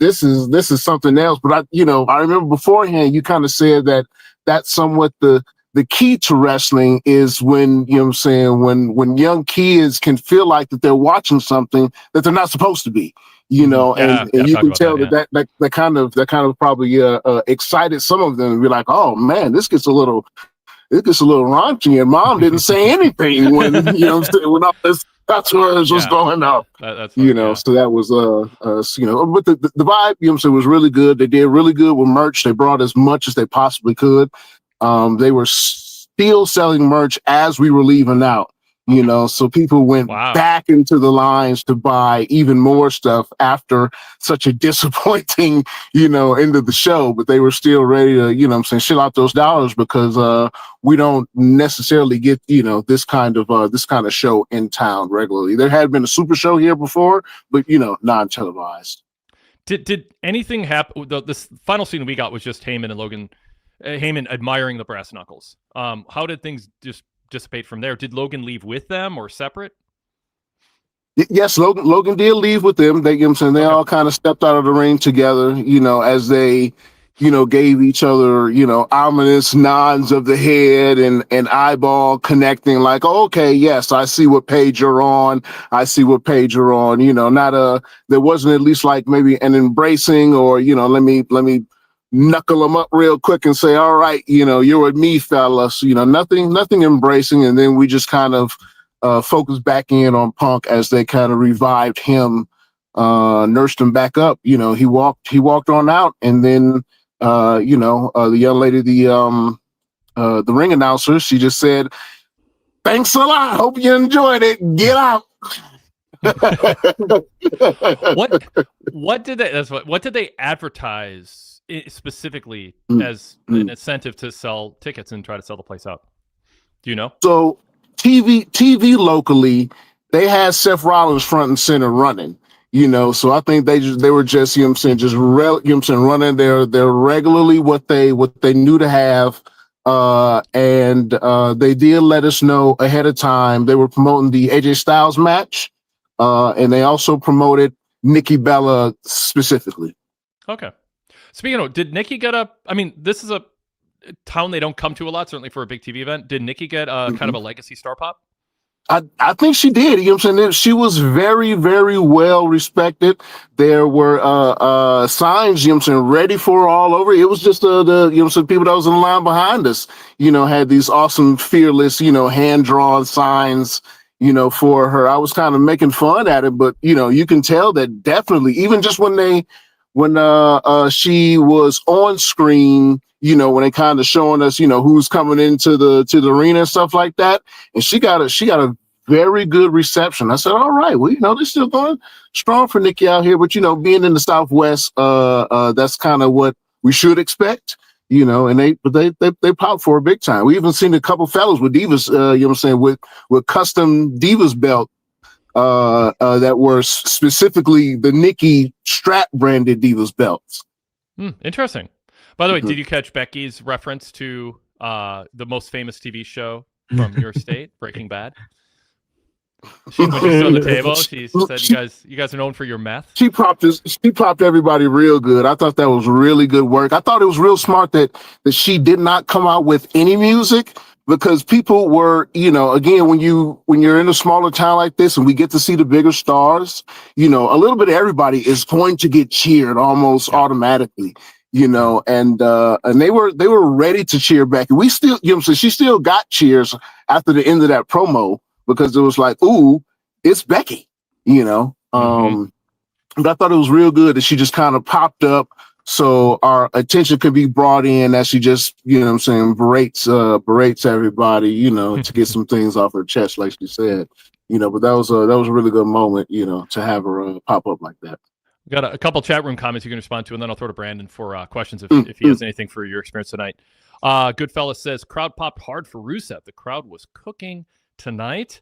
something else. But I remember beforehand you kind of said that that's somewhat the key to wrestling is when, when young kids can feel like that they're watching something that they're not supposed to be, and you can tell that kind of probably excited some of them and be like, oh man, this gets a little raunchy, and mom didn't say anything when when all this that's where it was going up. That's so that was but the vibe, was really good. They did really good with merch. They brought as much as they possibly could. They were still selling merch as we were leaving out. So people went back into the lines to buy even more stuff after such a disappointing, end of the show, but they were still ready to, shell out those dollars because we don't necessarily get, this kind of show in town regularly. There had been a super show here before, but, non-televised. Did anything happen? This final scene we got was just Heyman and Logan, Heyman admiring the brass knuckles. How did things just dissipate from there? Did Logan leave with them or separate? Yes, Logan did leave with them. They, they all kind of stepped out of the ring together, as they, gave each other, ominous nods of the head and eyeball connecting, like, oh, okay, yes, I see what page you're on. I see what page you're on. There wasn't at least like maybe an embracing or, let me knuckle them up real quick and say, all right, you're with me, fellas, nothing embracing. And then we just kind of focused back in on Punk as they kind of revived him nursed him back up. He walked on out, and then the young lady, the ring announcer, she just said, "Thanks a lot. Hope you enjoyed it. Get out." What did they advertise specifically as an incentive to sell tickets and try to sell the place out? Do you know? So TV locally, they had Seth Rollins front and center running. So I think they were just running their regularly what they knew to have. And they did let us know ahead of time. They were promoting the AJ Styles match, and they also promoted Nikki Bella specifically. Okay. Speaking of, did Nikki get up? I mean, this is a town they don't come to a lot, certainly for a big TV event. Did Nikki get kind of a legacy star pop? I think she did. She was very, very well respected. There were signs, ready for her all over. It was just the people that was in the line behind us, had these awesome, fearless, hand drawn signs, for her. I was kind of making fun at it, but you can tell that definitely, even just when she was on screen, when they kind of showing us, who's coming into the arena and stuff like that. And she got a very good reception. I said, all right, well, they're still going strong for Nikki out here, but being in the Southwest, that's kind of what we should expect, and they popped for a big time. We even seen a couple fellows with Divas, with custom Divas belt, that were specifically the Nikki strap branded Divas belts. Interesting. By the way, did you catch Becky's reference to the most famous TV show from your state, Breaking Bad? When she stood on the table, she said, "You guys are known for your meth." She propped everybody real good. I thought that was really good work. I thought it was real smart that she did not come out with any music, because people were, again, when you're in a smaller town like this and we get to see the bigger stars, a little bit of everybody is going to get cheered almost automatically. And they were ready to cheer Becky. We still, she still got cheers after the end of that promo, because it was like, ooh, it's Becky, But I thought it was real good that she just kind of popped up, so our attention could be brought in as she just, berates everybody, to get some things off her chest, like she said, but that was a really good moment, to have her pop up like that. We got a couple chat room comments you can respond to, and then I'll throw to Brandon for questions if he has anything for your experience tonight. Goodfellas says, crowd popped hard for Rusev. The crowd was cooking tonight.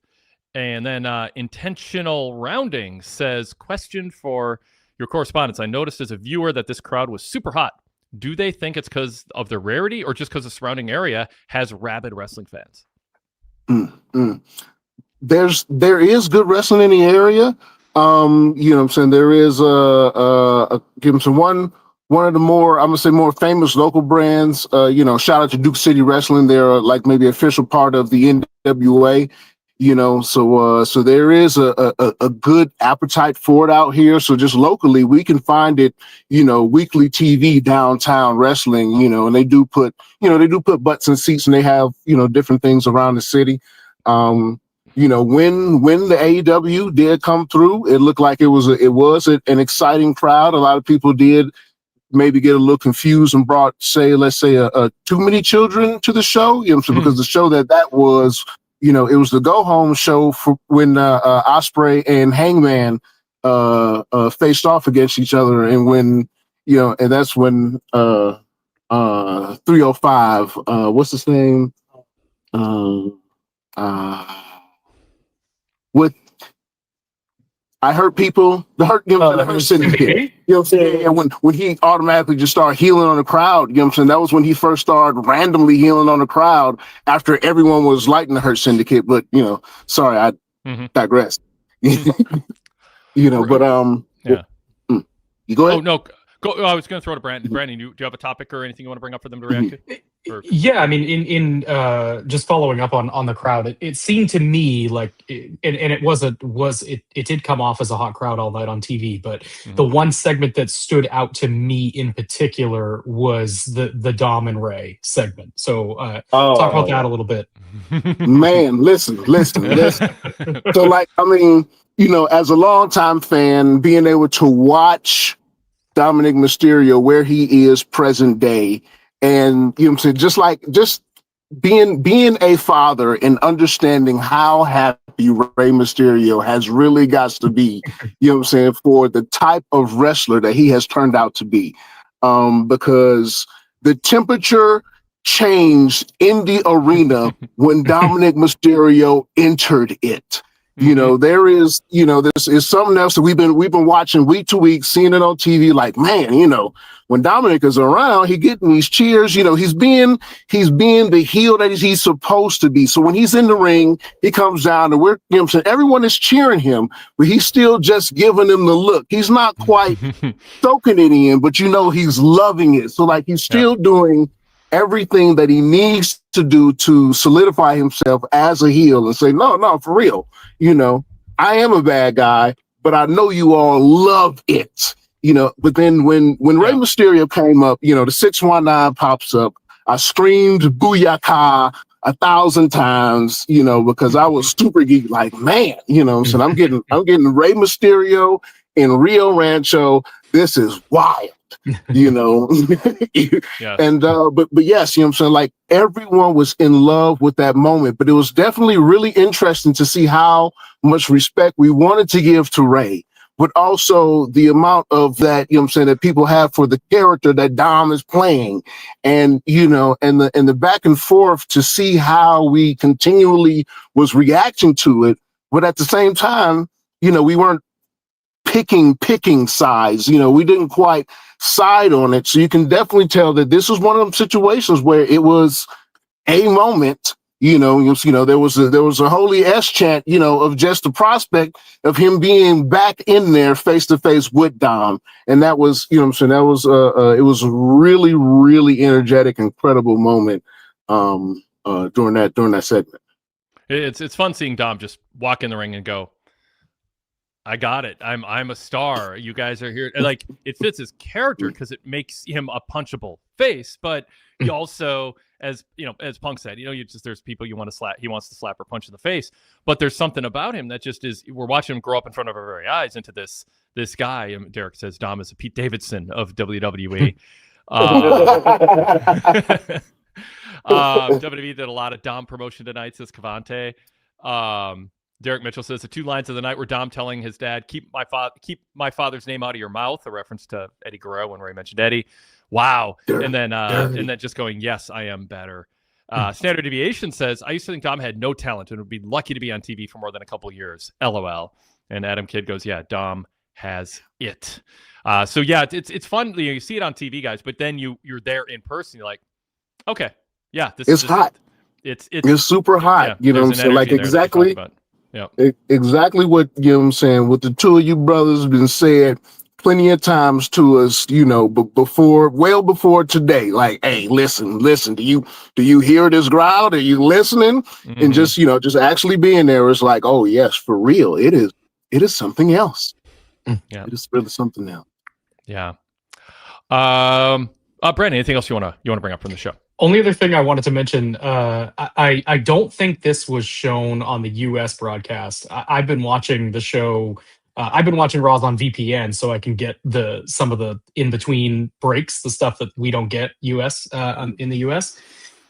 And then Intentional Rounding says, question for your correspondence. I noticed as a viewer that this crowd was super hot. Do they think it's because of the rarity, or just because the surrounding area has rabid wrestling fans? There is good wrestling in the area. There is one of the more, I'm gonna say, more famous local brands. Shout out to Duke City Wrestling. They're like maybe official part of the NWA. So there is a good appetite for it out here. So just locally, we can find it, weekly TV, downtown wrestling, and they do put butts in seats, and they have, different things around the city. When the AEW did come through, it looked like it was an exciting crowd. A lot of people did maybe get a little confused and brought, let's say too many children to the show, because the show that was, it was the go home show for when Ospreay and Hangman faced off against each other, and when and that's when 305, what's his name, with I Hurt People, the Hurt Syndicate. I'm saying? And when he automatically just started healing on the crowd, I'm saying? That was when he first started randomly healing on the crowd after everyone was lighting the Hurt Syndicate. But, sorry, I digress. But you go ahead. Oh, no. Go. I was going to throw to Brandon. Brandon, do you have a topic or anything you want to bring up for them to react to? Yeah, I mean, in just following up on the crowd, it seemed to me like, it did come off as a hot crowd all night on TV, but the one segment that stood out to me in particular was the Dom and Ray segment. So talk about that a little bit. Man, listen. So, like, I mean, as a longtime fan, being able to watch Dominic Mysterio where he is present day, and I'm saying, just being a father and understanding how happy Rey Mysterio has really got to be, I'm saying, for the type of wrestler that he has turned out to be. Because the temperature changed in the arena when Dominic Mysterio entered it. There is, this is something else that we've been watching week to week, seeing it on TV. Like, man, when Dominic is around, he getting these cheers. He's being the heel that he's supposed to be. So when he's in the ring, he comes down and everyone is cheering him, but he's still just giving them the look. He's not quite soaking it in, but he's loving it. So like he's still doing everything that he needs to do to solidify himself as a heel and say, no, for real. I am a bad guy, but I know you all love it. But then when Rey Mysterio came up, the 619 pops up. I screamed "Booyaka" 1,000 times, because I was super geek. Like, man, so I'm getting Rey Mysterio in Rio Rancho. This is wild. And but yes, I'm saying, like, everyone was in love with that moment, but it was definitely really interesting to see how much respect we wanted to give to Rey, but also the amount of that, that people have for the character that Dom is playing, and and the back and forth to see how we continually was reacting to it, but at the same time, we weren't picking sides. We didn't quite side on it. So you can definitely tell that this was one of them situations where it was a moment, there was a holy S chant, of just the prospect of him being back in there face to face with Dom. And that was, it was a really, really energetic, incredible moment during that segment. It's fun seeing Dom just walk in the ring and go, I got it. I'm a star. You guys are here. Like, it fits his character because it makes him a punchable face. But he also, as Punk said, there's people you want to slap. He wants to slap or punch in the face. But there's something about him that just is. We're watching him grow up in front of our very eyes into this guy. And Derek says Dom is a Pete Davidson of WWE. WWE did a lot of Dom promotion tonight, says Cavante. Derek Mitchell says the two lines of the night were Dom telling his dad, keep my father's name out of your mouth, a reference to Eddie Guerrero when Ray mentioned Eddie. Wow. And then just going, yes, I am better. Standard Deviation says, I used to think Dom had no talent and would be lucky to be on TV for more than a couple years. LOL. And Adam Kidd goes, yeah, Dom has it. So yeah, it's fun. You see it on TV, guys, but then you're there in person. You're like, okay, yeah, this is hot. It's super hot. Yeah, what I'm saying? Like, exactly. Yeah, exactly what I'm saying. What the two of you brothers been said plenty of times to us, well before today. Like, hey, listen. Do you hear this growl? Are you listening? Mm-hmm. And just actually being there is like, oh yes, for real. It is something else. Yeah, it is really something else. Yeah. Brandon, anything else you wanna bring up from the show? Only other thing I wanted to mention, I don't think this was shown on the U.S. broadcast. I've been watching the show. I've been watching Raws on VPN, so I can get some of the in between breaks, the stuff that we don't get in the U.S.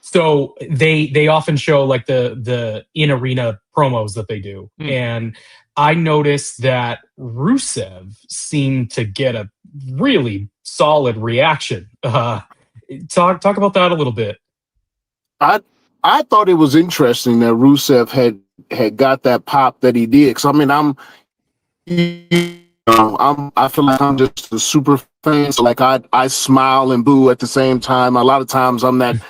So they often show like the in arena promos that they do, and I noticed that Rusev seemed to get a really solid reaction. Talk about that a little bit. I thought it was interesting that Rusev had got that pop that he did. Cause I mean, I feel like I'm just a super fan. So like I smile and boo at the same time. A lot of times I'm that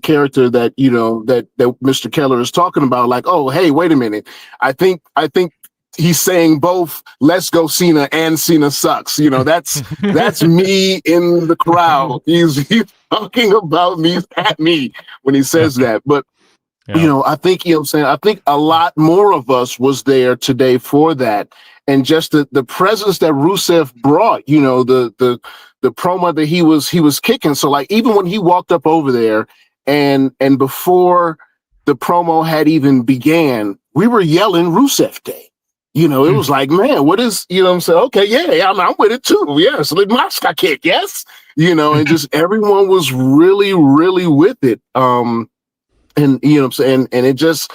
character that that Mr. Keller is talking about. Like, oh hey, wait a minute. I think he's saying both "Let's go Cena" and "Cena sucks." That's me in the crowd. He's talking about me at me when he says that. But I think I think a lot more of us was there today for that, and just the presence that Rusev brought. The promo that he was kicking. So like even when he walked up over there, and before the promo had even began, we were yelling Rusev Day. it was like, man, what is, I'm saying? Okay, yeah, I'm with it too. Yes, like Moscow kick, yes. And just everyone was really, really with it. And what I'm saying, and it just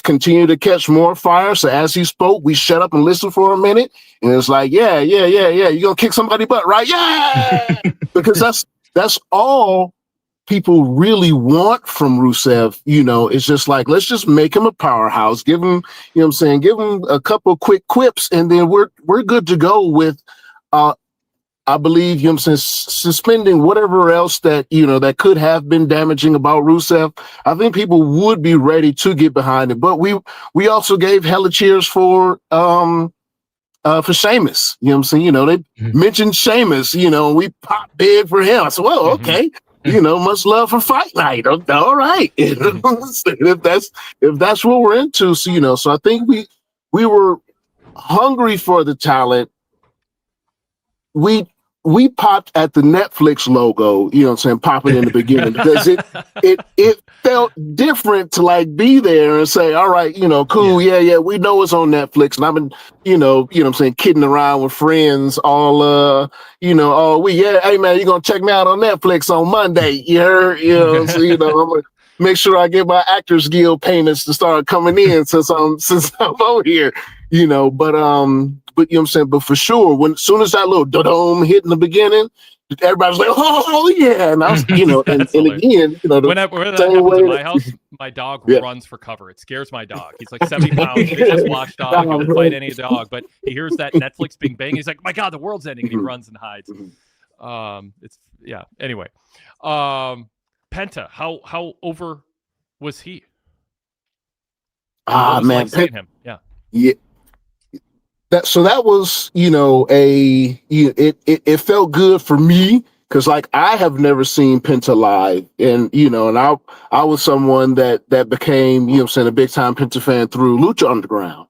continued to catch more fire. So as he spoke, we shut up and listened for a minute, and it's like, yeah, you're gonna kick somebody's butt, right? Yeah, because that's all people really want from Rusev. It's just like, let's just make him a powerhouse, give him, give him a couple quick quips, and then we're good to go with I believe, suspending whatever else that, that could have been damaging about Rusev. I think people would be ready to get behind it. But we also gave hella cheers for Sheamus. They mentioned Sheamus, we popped big for him. I said, well, okay. Much love for Fight Night. All right. if that's what we're into. So I think we were hungry for the talent. We popped at the Netflix logo, popping in the beginning, because it felt different to like be there and say, all right, cool, yeah, we know it's on Netflix, and I've been, kidding around with friends all week. Yeah, hey man, you're gonna check me out on Netflix on Monday. You heard, so I'm gonna make sure I get my Actors Guild payments to start coming in since I'm on here, but but for sure, as soon as that little dome hit in the beginning, everybody's like, oh yeah, and I was, and again, whenever that happens in my house, my dog runs for cover. It scares my dog. He's like 70 pounds, biggest watch dog. He would fight any dog, but he hears that Netflix being bang. He's like, my God, the world's ending, and he runs and hides. Anyway, Penta, how over was he? Man, like seeing him, yeah. That was, it felt good for me, because like I have never seen Penta live, and and I was someone that became, a big time Penta fan through Lucha Underground,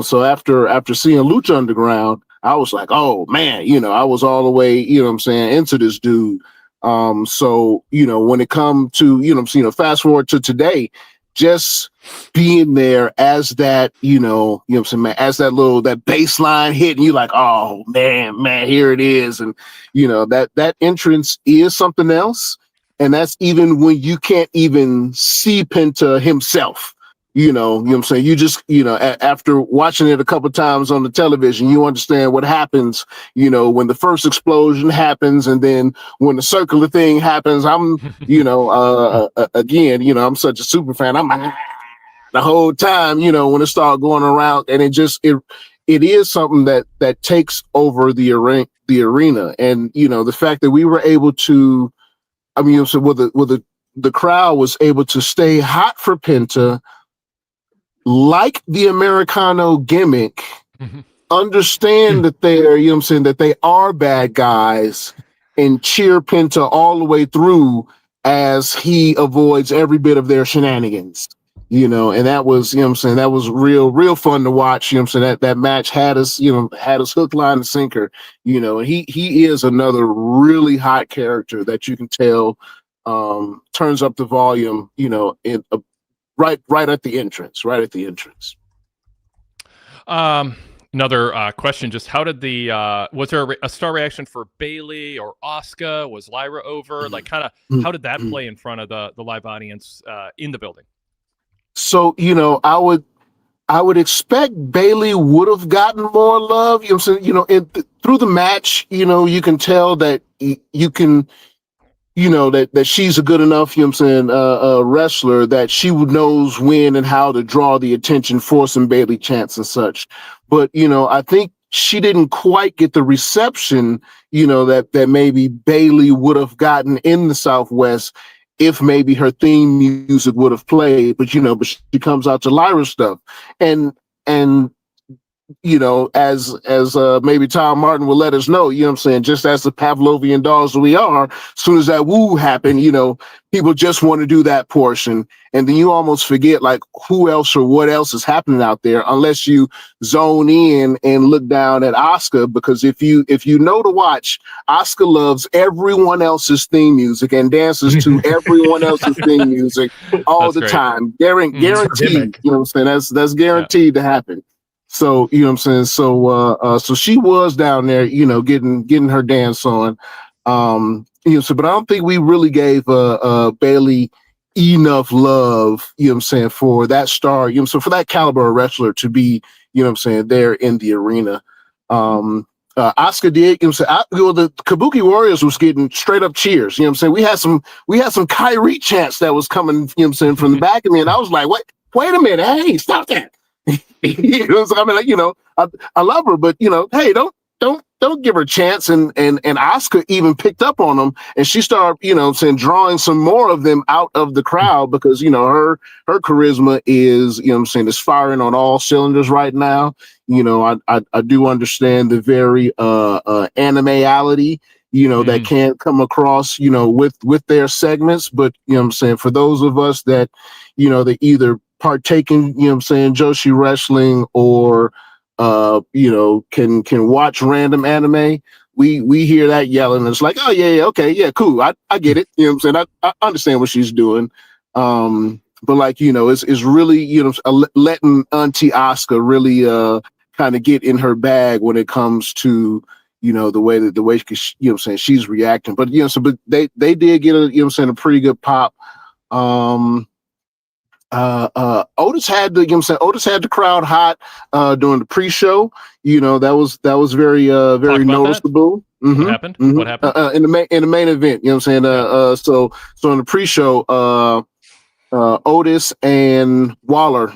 so after seeing Lucha Underground, I was like, oh man, I was all the way, into this dude. So when it come to, fast forward to today, just being there as that, as that bass line hit, and you're like, oh man, here it is. And, that entrance is something else. And that's even when you can't even see Penta himself, you just, after watching it a couple times on the television, you understand what happens, when the first explosion happens, and then when the circular thing happens, I'm, again, I'm such a super fan. I'm the whole time, when it started going around, and it is something that takes over the arena. And, the fact that we were able to, so the crowd was able to stay hot for Penta, like the Americano gimmick, understand that they're, that they are bad guys, and cheer Penta all the way through as he avoids every bit of their shenanigans, and that was, that was real fun to watch. That match had us, had us hook, line, and sinker, and he is another really hot character that you can tell turns up the volume, right at the entrance. Another question, just how did was there a star reaction for Bayley or Asuka? Was Lyra over? Like, kind of, how did that play in front of the live audience in the building? So, I would expect Bayley would have gotten more love, through the match, you can tell that you can, that she's a good enough, wrestler, that she knows when and how to draw the attention for some Bayley chants and such. But, I think she didn't quite get the reception, that maybe Bayley would have gotten in the Southwest if maybe her theme music would have played. But, but she comes out to Lyra stuff. And as maybe Tom Martin will let us know, just as the Pavlovian dolls that we are, as soon as that woo happened, people just want to do that portion. And then you almost forget like who else or what else is happening out there, unless you zone in and look down at Asuka, because if you know to watch, Asuka loves everyone else's theme music and dances to everyone else's theme music all the time. Guaranteed, that's guaranteed to happen. So, you know what I'm saying? So she was down there, getting her dance on. But I don't think we really gave Bailey enough love, for that star, so for that caliber of wrestler to be, there in the arena. Asuka did, the Kabuki Warriors was getting straight up cheers, we had some Kyrie chants that was coming, from the back of me, and I was like, wait a minute, hey, stop that. I love her, but hey, don't give her a chance. And Asuka even picked up on them, and she started, drawing some more of them out of the crowd because her charisma is, is firing on all cylinders right now. I do understand the very animality, that can't come across, with their segments, but for those of us that, they either partake in, Joshi wrestling or can watch random anime, we hear that yelling. It's like, oh yeah, okay, yeah, cool. I get it. I understand what she's doing. But like, it's really, letting Auntie Asuka really kind of get in her bag when it comes to, the way she's reacting. But but they did get a pretty good pop. Otis had the crowd hot during the pre-show. That was very noticeable. What happened? What happened in the main event? So in the pre-show, Otis and Waller,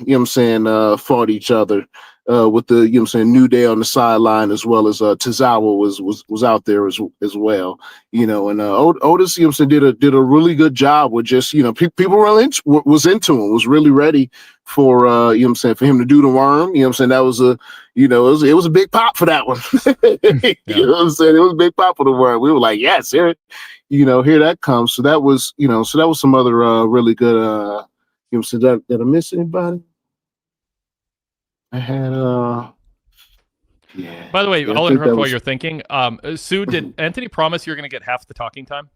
fought each other with the New Day on the sideline, as well as Tozawa was out there as well. And Otis, did a really good job with just people was into him, was really ready for for him to do the worm. That was it was a big pop for that one. It was a big pop for the worm. We were like, yes, here that comes. So that was some other really good. Did I miss anybody? I had yeah. By the way, I'll interrupt while you're thinking. Sue, did Anthony promise you're going to get half the talking time?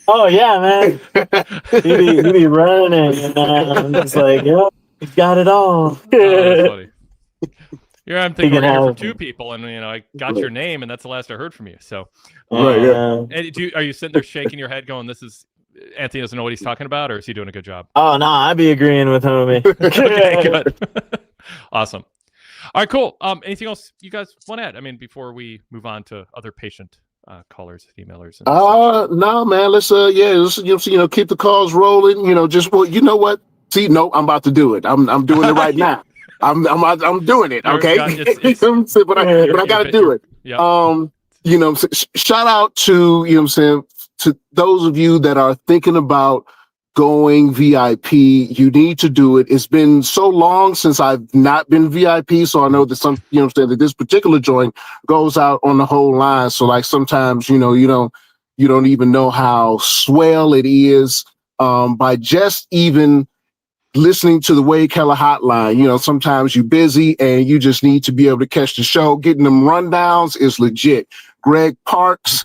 Oh yeah, man. He be running, and I'm just like, yep, he's got it all. Oh, that's funny. Here I'm thinking we're here for two people, and I got your name, and that's the last I heard from you. So, and are you sitting there shaking your head, going, "This is Anthony doesn't know what he's talking about," or is he doing a good job? Oh no, I'd be agreeing with homie. Okay, good. Awesome. All right, cool. Anything else you guys want to add? I mean, before we move on to other patient callers, emailers. No, man. Let's keep the calls rolling. You know what? See, no, I'm about to do it. I'm doing it right now. I'm doing it. Okay, but I got to do it. Yeah. Shout out to to those of you that are thinking about going VIP. You need to do it. It's been so long since I've not been VIP, so I know that that this particular joint goes out on the whole line. So like sometimes you don't even know how swell it is by just even listening to the Wade Keller hotline. Sometimes you're busy and you just need to be able to catch the show. Getting them rundowns is legit. Greg Parks,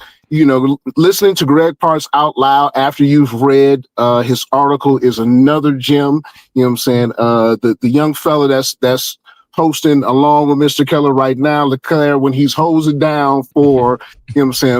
listening to Greg Parks out loud after you've read his article is another gem. The young fella that's hosting along with Mr. Keller right now, LeClair, when he's hosing down for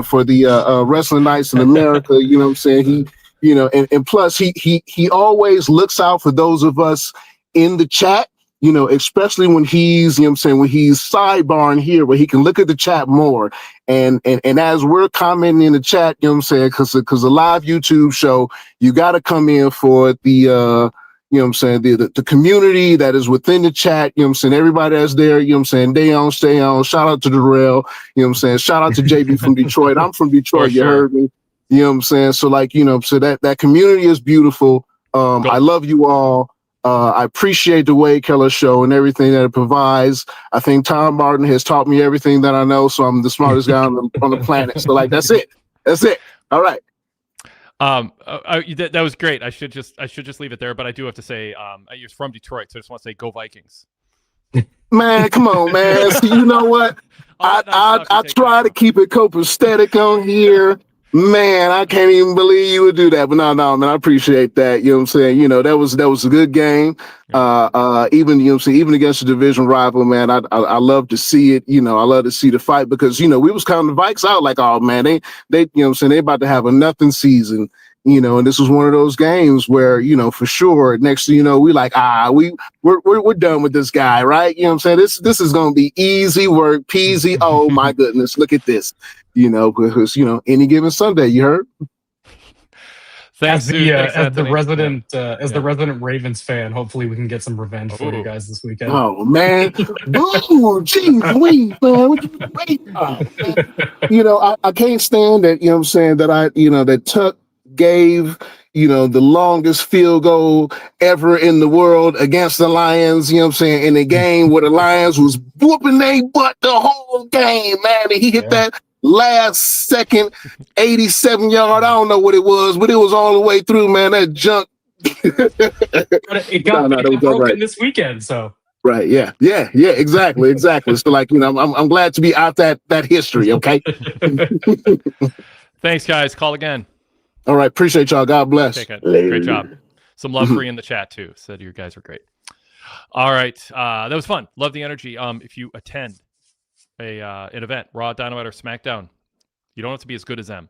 for the Wrestling Nights in America, and plus he always looks out for those of us in the chat, especially when he's, when he's sidebarring here, where he can look at the chat more. And as we're commenting in the chat, because the live YouTube show, you got to come in for the, the community that is within the chat, everybody that's there, day on, stay on. Shout out to Darrell, shout out to JB from Detroit. I'm from Detroit, you heard me. So like, so that community is beautiful. I love you all. I appreciate the Wade Keller show and everything that it provides. I think Tom Martin has taught me everything that I know, so I'm the smartest guy on the planet. So like, that's it. All right. That was great. I should just leave it there, but I do have to say, you're from Detroit, so I just want to say, go Vikings. Man, come on, man. So you know what? I try to keep it copacetic on here. Man, I can't even believe you would do that. But no, man, I appreciate that. You know what I'm saying? That was a good game. Even you know what I'm saying, even against a division rival, man, I love to see it. I love to see the fight because we was counting the Vikes out like, oh man, they you know what I'm saying, they about to have a nothing season. And this was one of those games where, for sure, next thing you know, we like, we're done with this guy, right? You know what I'm saying? This is gonna be easy work, peasy. Oh my goodness, look at this. Because any given Sunday, you heard. Thanks, as the resident Ravens fan, hopefully we can get some revenge for you guys this weekend. Oh man, boo, jeez, man, what you waiting on, man? I can't stand that. You know what I'm saying, that that Tuck gave the longest field goal ever in the world against the Lions, in a game where the Lions was whooping they butt the whole game, man. And he hit that last second 87-yard, I don't know what it was, but it was all the way through, man. That junk. It got broken this weekend, so. Right, yeah, exactly. So I'm glad to be out that history, okay? Thanks, guys. Call again. All right, appreciate y'all. God bless. Great job. Some love for you in the chat too. Said you guys are great. All right, that was fun. Love the energy. If you attend an event, Raw, Dynamite, or SmackDown, you don't have to be as good as them,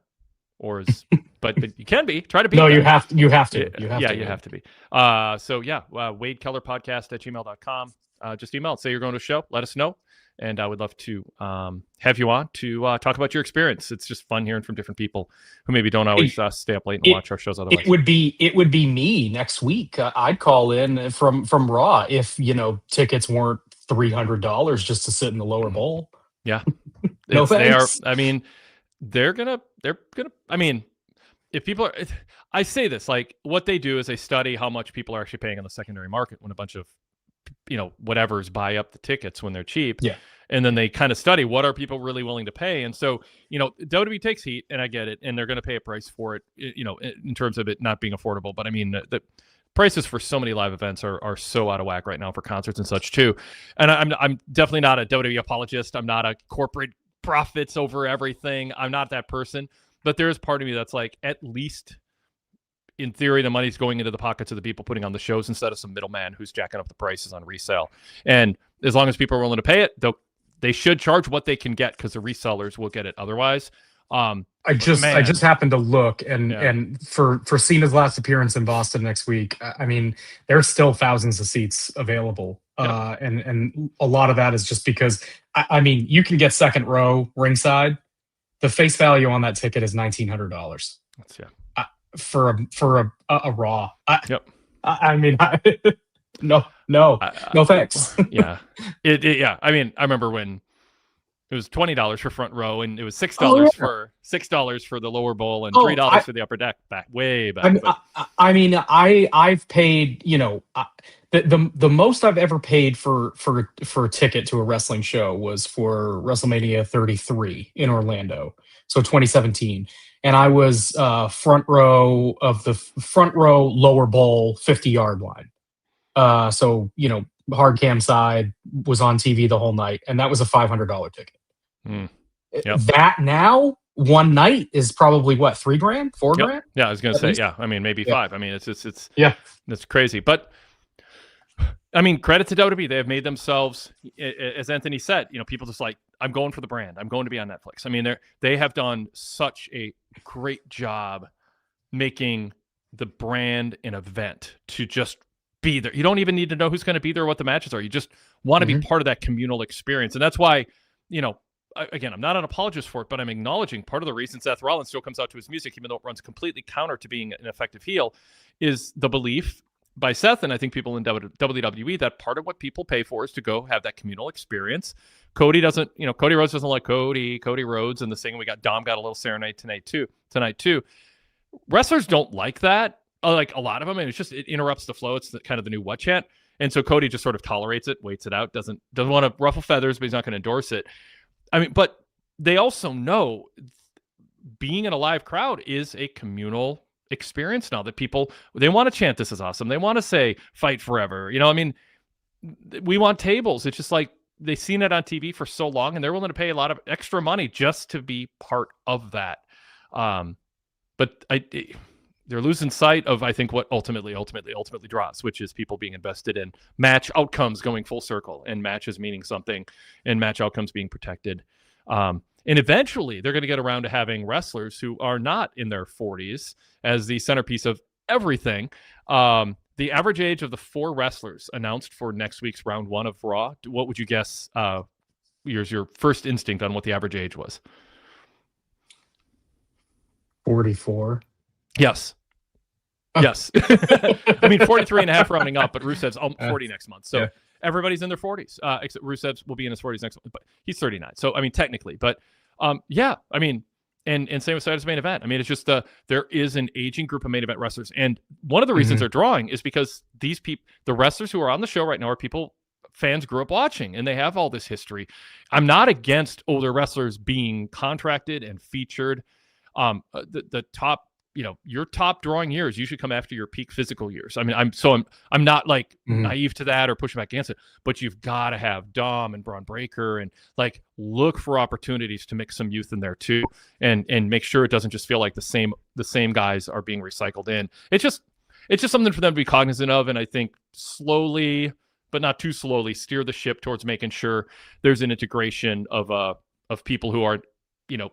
but you can be. Try to be. No, them. you have to. You have to be. Wade Keller podcast at gmail.com. Just email. Say you're going to a show. Let us know. And I would love to have you on to talk about your experience. It's just fun hearing from different people who maybe don't always stay up late and watch our shows otherwise. It would be me next week. I'd call in from Raw if tickets weren't $300 just to sit in the lower bowl. Yeah, no thanks. They are. I mean, they're gonna. I mean, if people are, I say this, like, what they do is they study how much people are actually paying on the secondary market when a bunch of whatever's buy up the tickets when they're cheap. Yeah. And then they kind of study what are people really willing to pay. And so, WWE takes heat, and I get it, and they're going to pay a price for it, in terms of it not being affordable. But I mean, the prices for so many live events are so out of whack right now for concerts and such too. And I'm definitely not a WWE apologist. I'm not a corporate profits over everything. I'm not that person. But there is part of me that's like, at least in theory, the money's going into the pockets of the people putting on the shows instead of some middleman who's jacking up the prices on resale. And as long as people are willing to pay it, they should charge what they can get, because the resellers will get it otherwise. I just happened to look, and for Cena's last appearance in Boston next week, I mean, there's still thousands of seats available. And a lot of that is just because, I mean, you can get second row ringside. The face value on that ticket is $1,900. For a Raw. I mean, no thanks. Yeah. I mean, I remember when it was $20 for front row, and it was $6 for the lower bowl, and $3 for the upper deck way back. I've paid, the most I've ever paid for a ticket to a wrestling show was for WrestleMania 33 in Orlando. So 2017. And I was front row lower bowl 50-yard line. So, hard cam side, was on TV the whole night, and that was a $500 ticket. That now, one night, is probably what, $3,000, $4,000? Yeah, I was gonna say, I mean, maybe $5,000. I mean, it's crazy. But I mean, credit to WWE. They have made themselves, as Anthony said, people just like, I'm going for the brand. I'm going to be on Netflix. I mean, they have done such a great job making the brand an event to just be there. You don't even need to know who's going to be there or what the matches are. You just want to be part of that communal experience. And that's why, again, I'm not an apologist for it, but I'm acknowledging part of the reason Seth Rollins still comes out to his music, even though it runs completely counter to being an effective heel, is the belief by Seth, and I think people in WWE, that part of what people pay for is to go have that communal experience. Cody Rhodes doesn't like Cody Rhodes, and the same, we got Dom got a little serenade tonight too. Wrestlers don't like that, like a lot of them, and it interrupts the flow. It's kind of the new what chant, and so Cody just sort of tolerates it, waits it out, doesn't want to ruffle feathers, but he's not going to endorse it. I mean, but they also know being in a live crowd is a communal experience now, that people, they want to chant, this is awesome. They want to say fight forever. I mean, we want tables. It's just like they've seen it on TV for so long, and they're willing to pay a lot of extra money just to be part of that. But they're losing sight of, I think, what ultimately draws, which is people being invested in match outcomes going full circle, and matches meaning something, and match outcomes being protected. And eventually, they're going to get around to having wrestlers who are not in their 40s as the centerpiece of everything. The average age of the 4 wrestlers announced for next week's round 1 of Raw, what would you guess? Here's your first instinct on what the average age was. 44. Yes. Yes. I mean, 43 and a half rounding up, but Rusev's 40 next month. So everybody's in their 40s, except Rusev will be in his 40s next month, but he's 39. So, I mean, technically, but yeah, I mean, and same with Saturday's main event. I mean, it's just there is an aging group of main event wrestlers. And one of the reasons they're drawing is because these people, the wrestlers who are on the show right now are people fans grew up watching, and they have all this history. I'm not against older wrestlers being contracted and featured. The top, your top drawing years, you should come after your peak physical years. I mean, I'm not like naive to that or pushing back against it, but you've got to have Dom and Braun Breaker and like look for opportunities to mix some youth in there too, and make sure it doesn't just feel like the same guys are being recycled in. It's just something for them to be cognizant of, and I think slowly, but not too slowly, steer the ship towards making sure there's an integration of people who are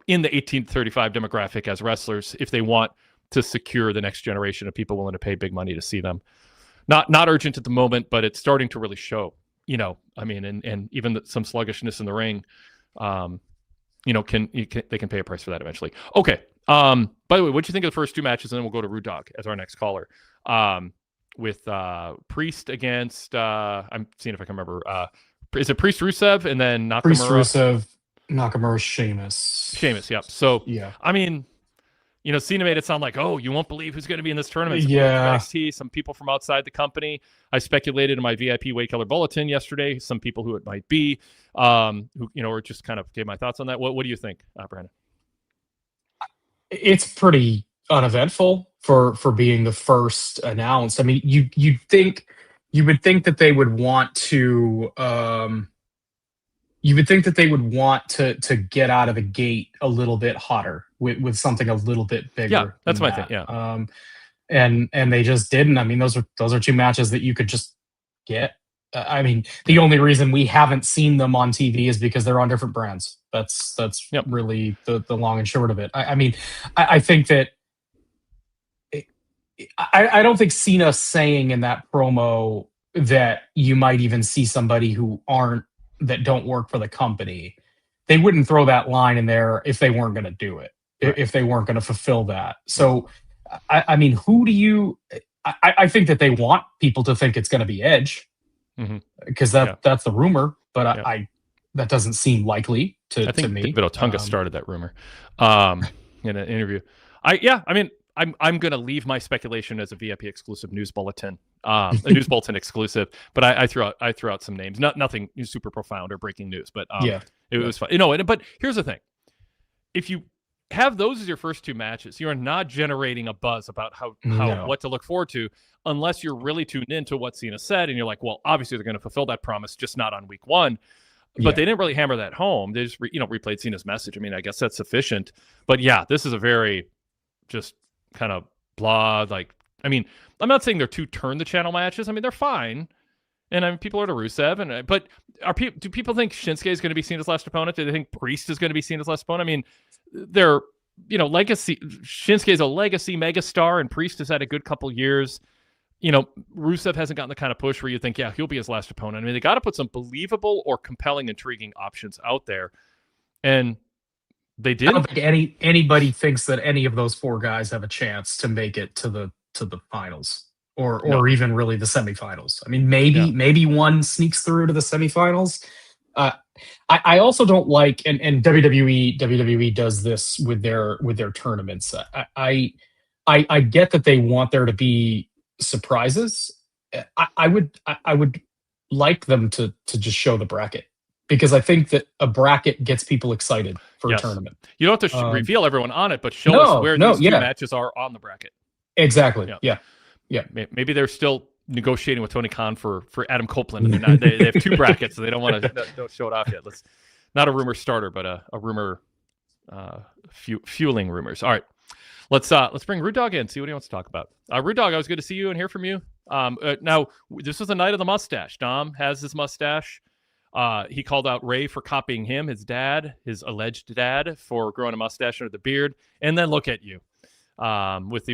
in the 18 to 35 demographic as wrestlers, if they want to secure the next generation of people willing to pay big money to see them. Not urgent at the moment, but it's starting to really show, I mean, and even some sluggishness in the ring, they can pay a price for that eventually. Okay. By the way, what'd you think of the first 2 matches? And then we'll go to Rude Dog as our next caller. With Priest against, I'm seeing if I can remember, is it Priest Rusev and then Nakamura? Priest Rusev, Nakamura, Sheamus. Yep. So, yeah. I mean, Cena made it sound like, oh, you won't believe who's going to be in this tournament. Some people from outside the company. I speculated in my VIP Wade Keller bulletin yesterday, some people who it might be, who, or just kind of gave my thoughts on that. What do you think, Brandon? It's pretty uneventful for being the first announced. I mean, you would think that they would want to to get out of the gate a little bit hotter with something a little bit bigger. Yeah, that's my thing. Yeah. And they just didn't. I mean, those are 2 matches that you could just get. I mean, the only reason we haven't seen them on TV is because they're on different brands. That's really the long and short of it. I mean, I think that I don't think Cena saying in that promo that you might even see somebody that don't work for the company. They wouldn't throw that line in there if they weren't going to do it, right. If they weren't going to fulfill that. So, I mean, who do you? I think that they want people to think it's going to be Edge, because that's the rumor. But I that doesn't seem likely to me. I think Vito Tunga started that rumor in an interview. I mean, I'm going to leave my speculation as a VIP exclusive news bulletin, a news bulletin exclusive. But I threw out some names, nothing super profound or breaking news, but it was fun. But here's the thing: if you have those as your first 2 matches, you are not generating a buzz about what to look forward to, unless you're really tuned into what Cena said, and you're like, well, obviously they're going to fulfill that promise, just not on week 1. But they didn't really hammer that home. They just replayed Cena's message. I mean, I guess that's sufficient. But yeah, this is a very just kind of blah. Like, I mean, I'm not saying they're 2 turn the channel matches. I mean, they're fine. And I mean, people are to Rusev, but do people think Shinsuke is going to be Cena's last opponent? Do they think Priest is going to be Cena's last opponent? I mean, they're legacy. Shinsuke is a legacy megastar, and Priest has had a good couple years. Rusev hasn't gotten the kind of push where you think, he'll be his last opponent. I mean, they got to put some believable or compelling, intriguing options out there, and they did. I don't think anybody thinks that any of those 4 guys have a chance to make it to the finals or even really the semifinals. I mean, maybe one sneaks through to the semifinals. I also don't like, and WWE does this with their tournaments. I get that they want there to be surprises. I would like them to just show the bracket, because I think that a bracket gets people excited for a tournament. You don't have to reveal everyone on it, but show us where these 2 matches are on the bracket. Exactly. Yeah. Maybe they're still negotiating with Tony Khan for Adam Copeland, and they have 2 brackets, so they don't want to don't show it off yet. Let's not a rumor starter, but a rumor fueling rumors. All right, let's bring Rude Dog in, see what he wants to talk about. Rude Dog, always good to see you and hear from you. Now this was the night of the mustache. Dom has his mustache. He called out Ray for copying him, his alleged dad, for growing a mustache under the beard. And then look at you, with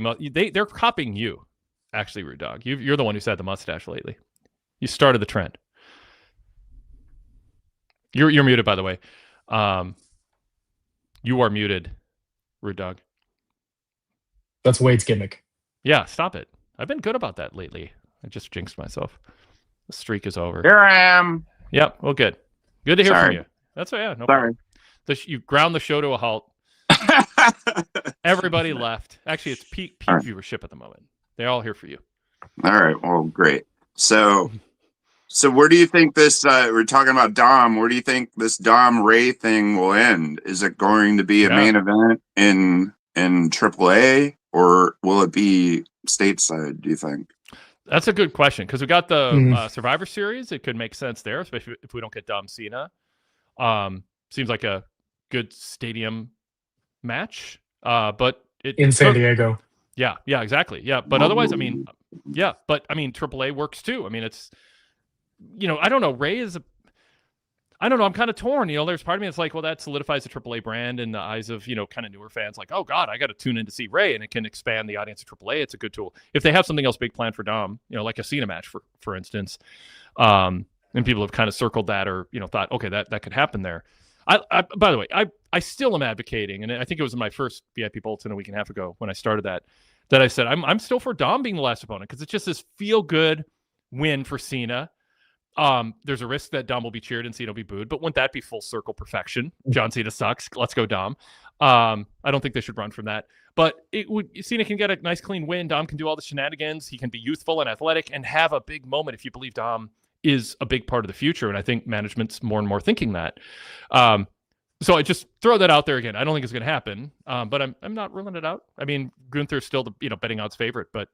they're copying you. Actually, Rude Dog, you're the one who's had the mustache lately. You started the trend. You're muted, by the way. You are muted, Rude Dog. That's Wade's gimmick. Yeah, stop it. I've been good about that lately. I just jinxed myself. The streak is over. Here I am. Yep. Well, good. Good to hear from Sorry. you. That's no Sorry. problem. You ground the show to a halt. Everybody left. Actually, it's peak All right. viewership at the moment. They're all here for you. All right. Well, great. So where do you think this? We're talking about Dom. Where do you think this Dom Ray thing will end? Is it going to be a main event in AAA, or will it be stateside? Do you think? That's a good question, because we got the Survivor Series. It could make sense there, especially if we don't get Dom Cena. Seems like a good stadium match. But In San Diego. Yeah, exactly. Yeah, but otherwise, I mean, AAA works too. I mean, it's, I don't know. Ray is I don't know. I'm kind of torn. There's part of me that's like, well, that solidifies the AAA brand in the eyes of, kind of newer fans. Like, oh God, I got to tune in to see Ray, and it can expand the audience of AAA. It's a good tool. If they have something else big planned for Dom, like a Cena match, for instance, and people have kind of circled that, or thought, okay, that could happen there. I by the way, I still am advocating, and I think it was in my first VIP Bulletin a week and a half ago when I started that I said I'm still for Dom being the last opponent, because it's just this feel good win for Cena. There's a risk that Dom will be cheered and Cena will be booed, but wouldn't that be full circle perfection? John Cena sucks. Let's go, Dom. I don't think they should run from that, but Cena can get a nice clean win. Dom can do all the shenanigans. He can be youthful and athletic and have a big moment if you believe Dom is a big part of the future. And I think management's more and more thinking that. So I just throw that out there again. I don't think it's going to happen, but I'm not ruling it out. I mean, Gunther's still the betting odds favorite, but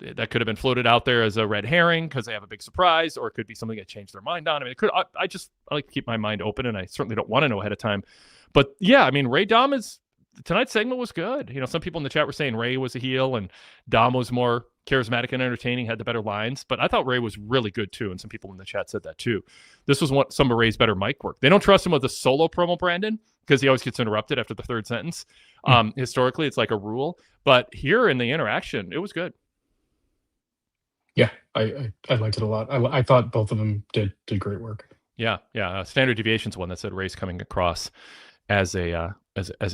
that could have been floated out there as a red herring because they have a big surprise, or it could be something that changed their mind on. I mean, it could. I like to keep my mind open, and I certainly don't want to know ahead of time. But yeah, I mean, Ray Dom tonight's segment was good. Some people in the chat were saying Ray was a heel and Dom was more charismatic and entertaining, had the better lines. But I thought Ray was really good too, and some people in the chat said that too. This was some of Ray's better mic work. They don't trust him with the solo promo, Brandon, because he always gets interrupted after the third sentence. Historically, it's like a rule. But here in the interaction, it was good. Yeah, I liked it a lot. I thought both of them did great work. Yeah. Standard Deviation's one that said Ray's coming across as a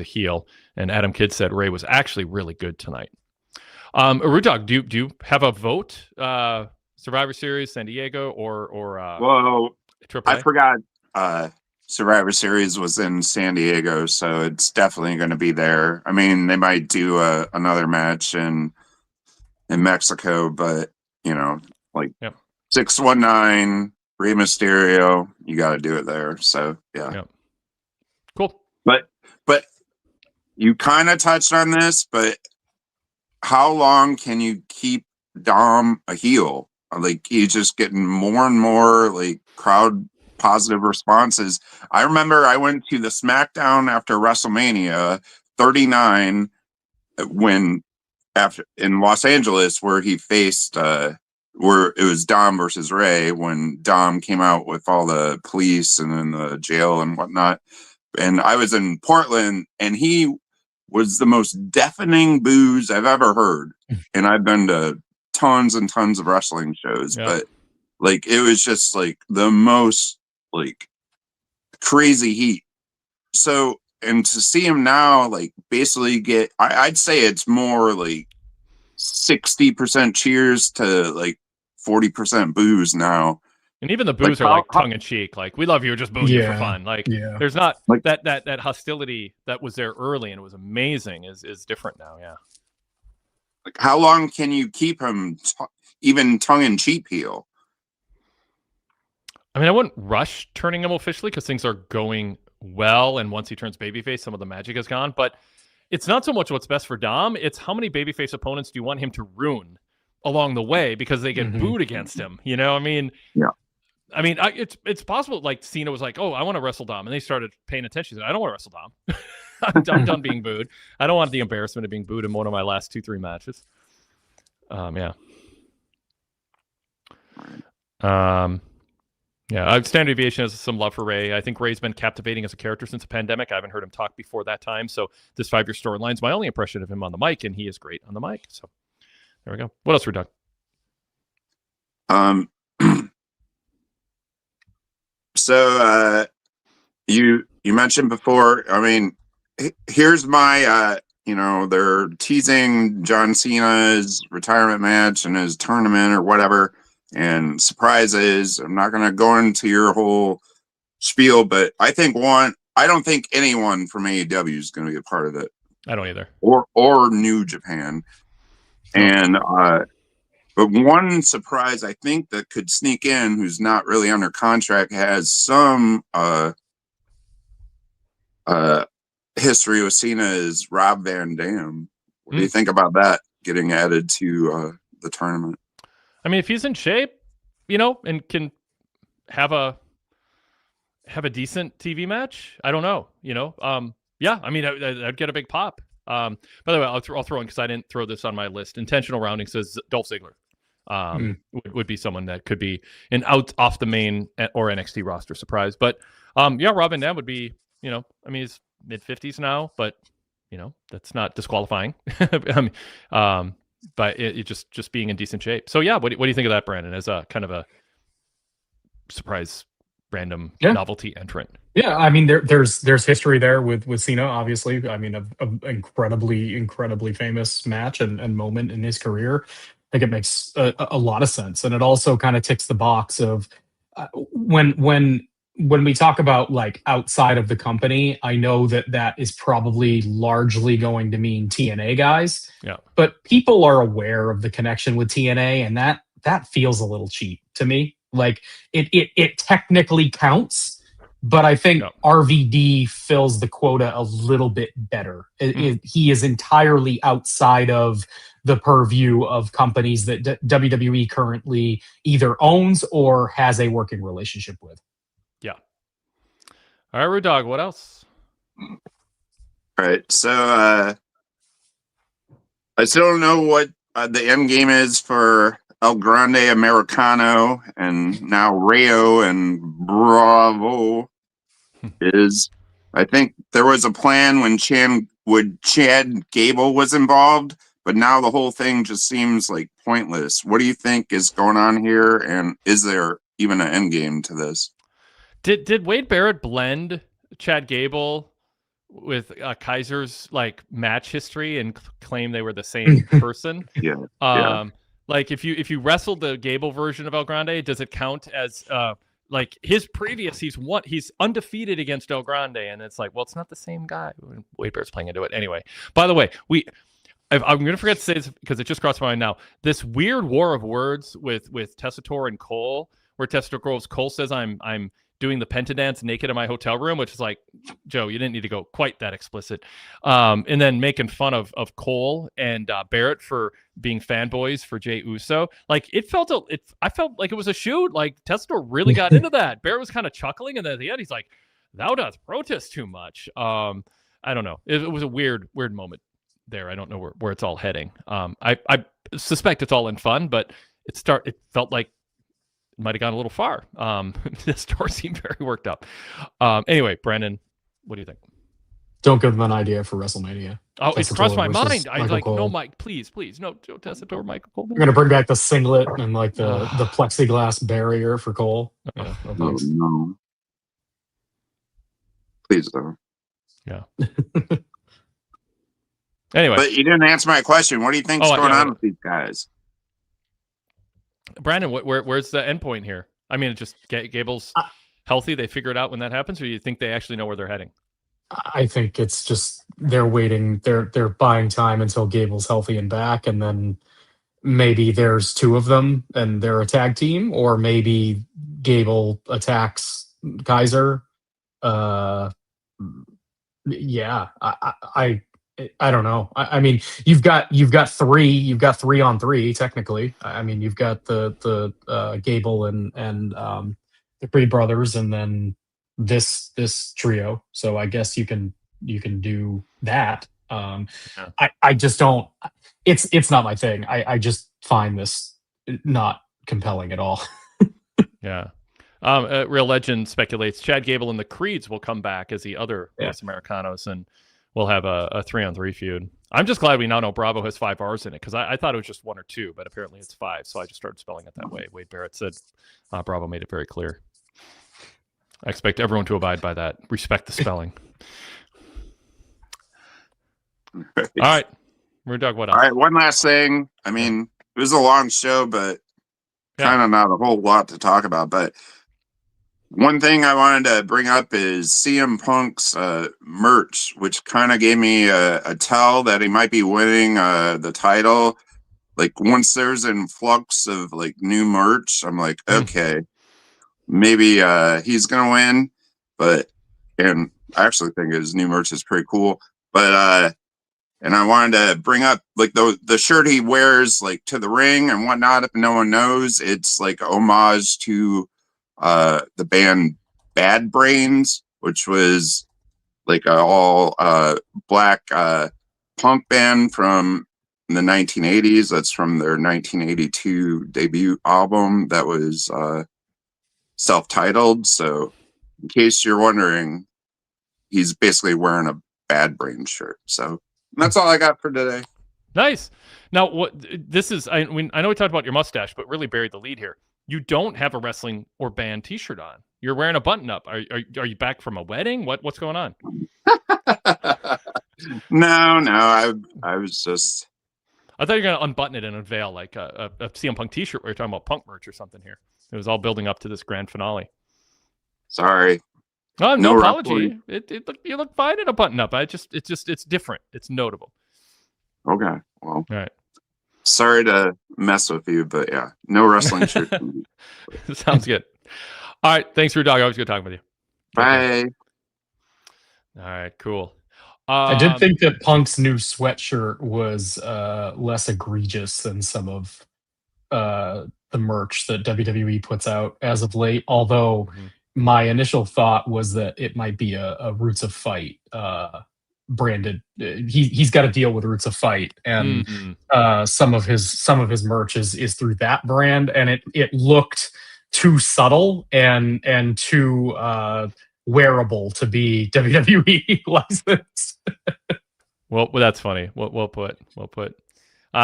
heel, and Adam Kidd said Ray was actually really good tonight. Rudog, do you have a vote? Survivor Series, San Diego, or well, AAA? I forgot. Survivor Series was in San Diego, so it's definitely going to be there. I mean, they might do another match in Mexico, but 619 Rey Mysterio, you got to do it there. So yeah. Yep. Cool. But you kind of touched on this, but how long can you keep Dom a heel? Like, he's just getting more and more crowd positive responses. I remember I went to the SmackDown after WrestleMania 39 in Los Angeles, where he faced where it was Dom versus Ray, when Dom came out with all the police and then the jail and whatnot. And I was in Portland, and he was the most deafening boos I've ever heard. And I've been to tons and tons of wrestling shows, but it was just the most crazy heat. So, and to see him now basically get, I'd say it's more 60% cheers to 40% boos now. And even the boos are tongue in cheek. We love you, just booing you for fun. There's not that hostility that was there early and it was amazing is different now. Yeah. How long can you keep him even tongue in cheek heel? I mean, I wouldn't rush turning him officially because things are going well, and once he turns babyface, some of the magic is gone. But it's not so much what's best for Dom; it's how many babyface opponents do you want him to ruin along the way because they get booed against him. I mean, yeah. I mean, it's possible. Cena was like, "Oh, I want to wrestle Dom," and they started paying attention. I don't want to wrestle Dom. I'm done being booed. I don't want the embarrassment of being booed in one of my last 2-3 matches. Yeah. Yeah, Standard Deviation has some love for Ray. I think Ray's been captivating as a character since the pandemic. I haven't heard him talk before that time. So this 5-year storyline is my only impression of him on the mic, and he is great on the mic. So there we go. What else for Doug? So you mentioned before, I mean, here's my they're teasing John Cena's retirement match and his tournament or whatever, and surprises. I'm not gonna go into your whole spiel, but I don't think anyone from AEW is gonna be a part of it. I don't either. Or New Japan. And but one surprise I think that could sneak in, who's not really under contract, has some history with Cena, is Rob Van Dam. What do you think about that getting added to the tournament? I mean, if he's in shape, and can have a decent TV match, I don't know. Yeah, I mean, I'd get a big pop. By the way, I'll throw in, because I didn't throw this on my list. Intentional rounding says Dolph Ziggler would be someone that could be an off the main or NXT roster surprise. But yeah, Rob Van Dam would be, I mean, he's mid-50s now, but that's not disqualifying. I mean, but it just being in decent shape. So yeah, what do you think of that, Brandon, as a kind of a surprise random novelty entrant? Yeah, I mean, there's history there with Cena, obviously. I mean, an incredibly famous match and moment in his career. I think it makes a lot of sense, and it also kind of ticks the box of when we talk about like outside of the company. I know that is probably largely going to mean TNA guys. Yeah, but people are aware of the connection with TNA, and that feels a little cheap to me. Like it technically counts, but I think RVD fills the quota a little bit better. He is entirely outside of the purview of companies that WWE currently either owns or has a working relationship with. Yeah. All right, Rude Dog, what else? All right, so I still don't know what the end game is for El Grande Americano, and now Rayo and Bravo is. I think there was a plan when Chad Gable was involved, but now the whole thing just seems like pointless. What do you think is going on here, and is there even an end game to this? Did Wade Barrett blend Chad Gable with Kaiser's like match history and claim they were the same person? Yeah. Like if you wrestled the Gable version of El Grande, does it count as like his previous? He's undefeated against El Grande, and it's like, well, it's not the same guy. Wade Barrett's playing into it anyway. By the way, I'm going to forget to say this because it just crossed my mind now. This weird war of words with Tessitore and Cole, where Cole says I'm doing the pentadance naked in my hotel room, which is like, Joe, you didn't need to go quite that explicit. And then making fun of Cole and Barrett for being fanboys for Jey Uso. Like I felt like it was a shoot. Like Tessitore really got into that. Barrett was kind of chuckling, and then at the end he's like, "Thou dost protest too much." I don't know. It was a weird moment there. I don't know where it's all heading. I suspect it's all in fun, but it felt like might have gone a little far. This story seemed very worked up. Anyway, Brandon, what do you think? Don't give them an idea for WrestleMania. Oh, it crossed my mind. I was like, Cole. No, Mike, please, no, Joe Tessitore, Michael Cole. I'm gonna bring back the singlet and like the plexiglass barrier for Cole. Yeah, no. Please don't. Yeah. Anyway, but you didn't answer my question. What do you think's going on with these guys? Brandon, where's the end point here? I mean, just Gable's healthy. They figure it out when that happens, or do you think they actually know where they're heading? I think it's just they're waiting. They're buying time until Gable's healthy and back, and then maybe there's two of them and they're a tag team, or maybe Gable attacks Kaiser. Yeah, I don't know. I mean, you've got 3 on 3 technically. I mean, you've got the Gable and the Creed brothers, and then this trio. So I guess you can do that. Yeah. I just don't. It's not my thing. I just find this not compelling at all. Yeah. Real Legend speculates Chad Gable and the Creeds will come back as the other Los Americanos, and we'll have a 3-on-3 feud. I'm just glad we now know Bravo has 5 R's in it, because I thought it was just 1 or 2, but apparently it's 5. So I just started spelling it that way. Wade Barrett said Bravo made it very clear. I expect everyone to abide by that. Respect the spelling. All right. We're Doug, what else? All right, one last thing. I mean, it was a long show, but kind of not a whole lot to talk about. But one thing I wanted to bring up is CM Punk's merch, which kind of gave me a tell that he might be winning the title. Like, once there's an influx of like new merch, I'm like, okay, maybe he's gonna win. And I actually think his new merch is pretty cool. But and I wanted to bring up like the shirt he wears like to the ring and whatnot. If no one knows, it's like homage to the band Bad Brains, which was like a all black punk band from the 1980s. That's from their 1982 debut album that was self-titled. So in case you're wondering, he's basically wearing a Bad Brains shirt. So that's all I got for today. Nice. Now, what this is, I know we talked about your mustache, but really buried the lead here. You don't have a wrestling or band T-shirt on. You're wearing a button-up. Are you back from a wedding? What's going on? No. I was just. I thought you were gonna unbutton it and unveil like a CM Punk T-shirt. Where you're talking about Punk merch or something here. It was all building up to this grand finale. Sorry. Oh, no apology. Reporting. You look fine in a button-up. It's different. It's notable. Okay. Well. All right. Sorry to mess with you, but yeah, no wrestling shirt. Sounds good. All right. Thanks for your dog. Always good talking with you. Bye. All right. Cool. I did think that Punk's new sweatshirt was less egregious than some of the merch that WWE puts out as of late. Although my initial thought was that it might be a Roots of Fight branded. He's got a deal with Roots of Fight, and some of his merch is through that brand, and it looked too subtle and too wearable to be WWE licensed. Well, that's funny. Well put.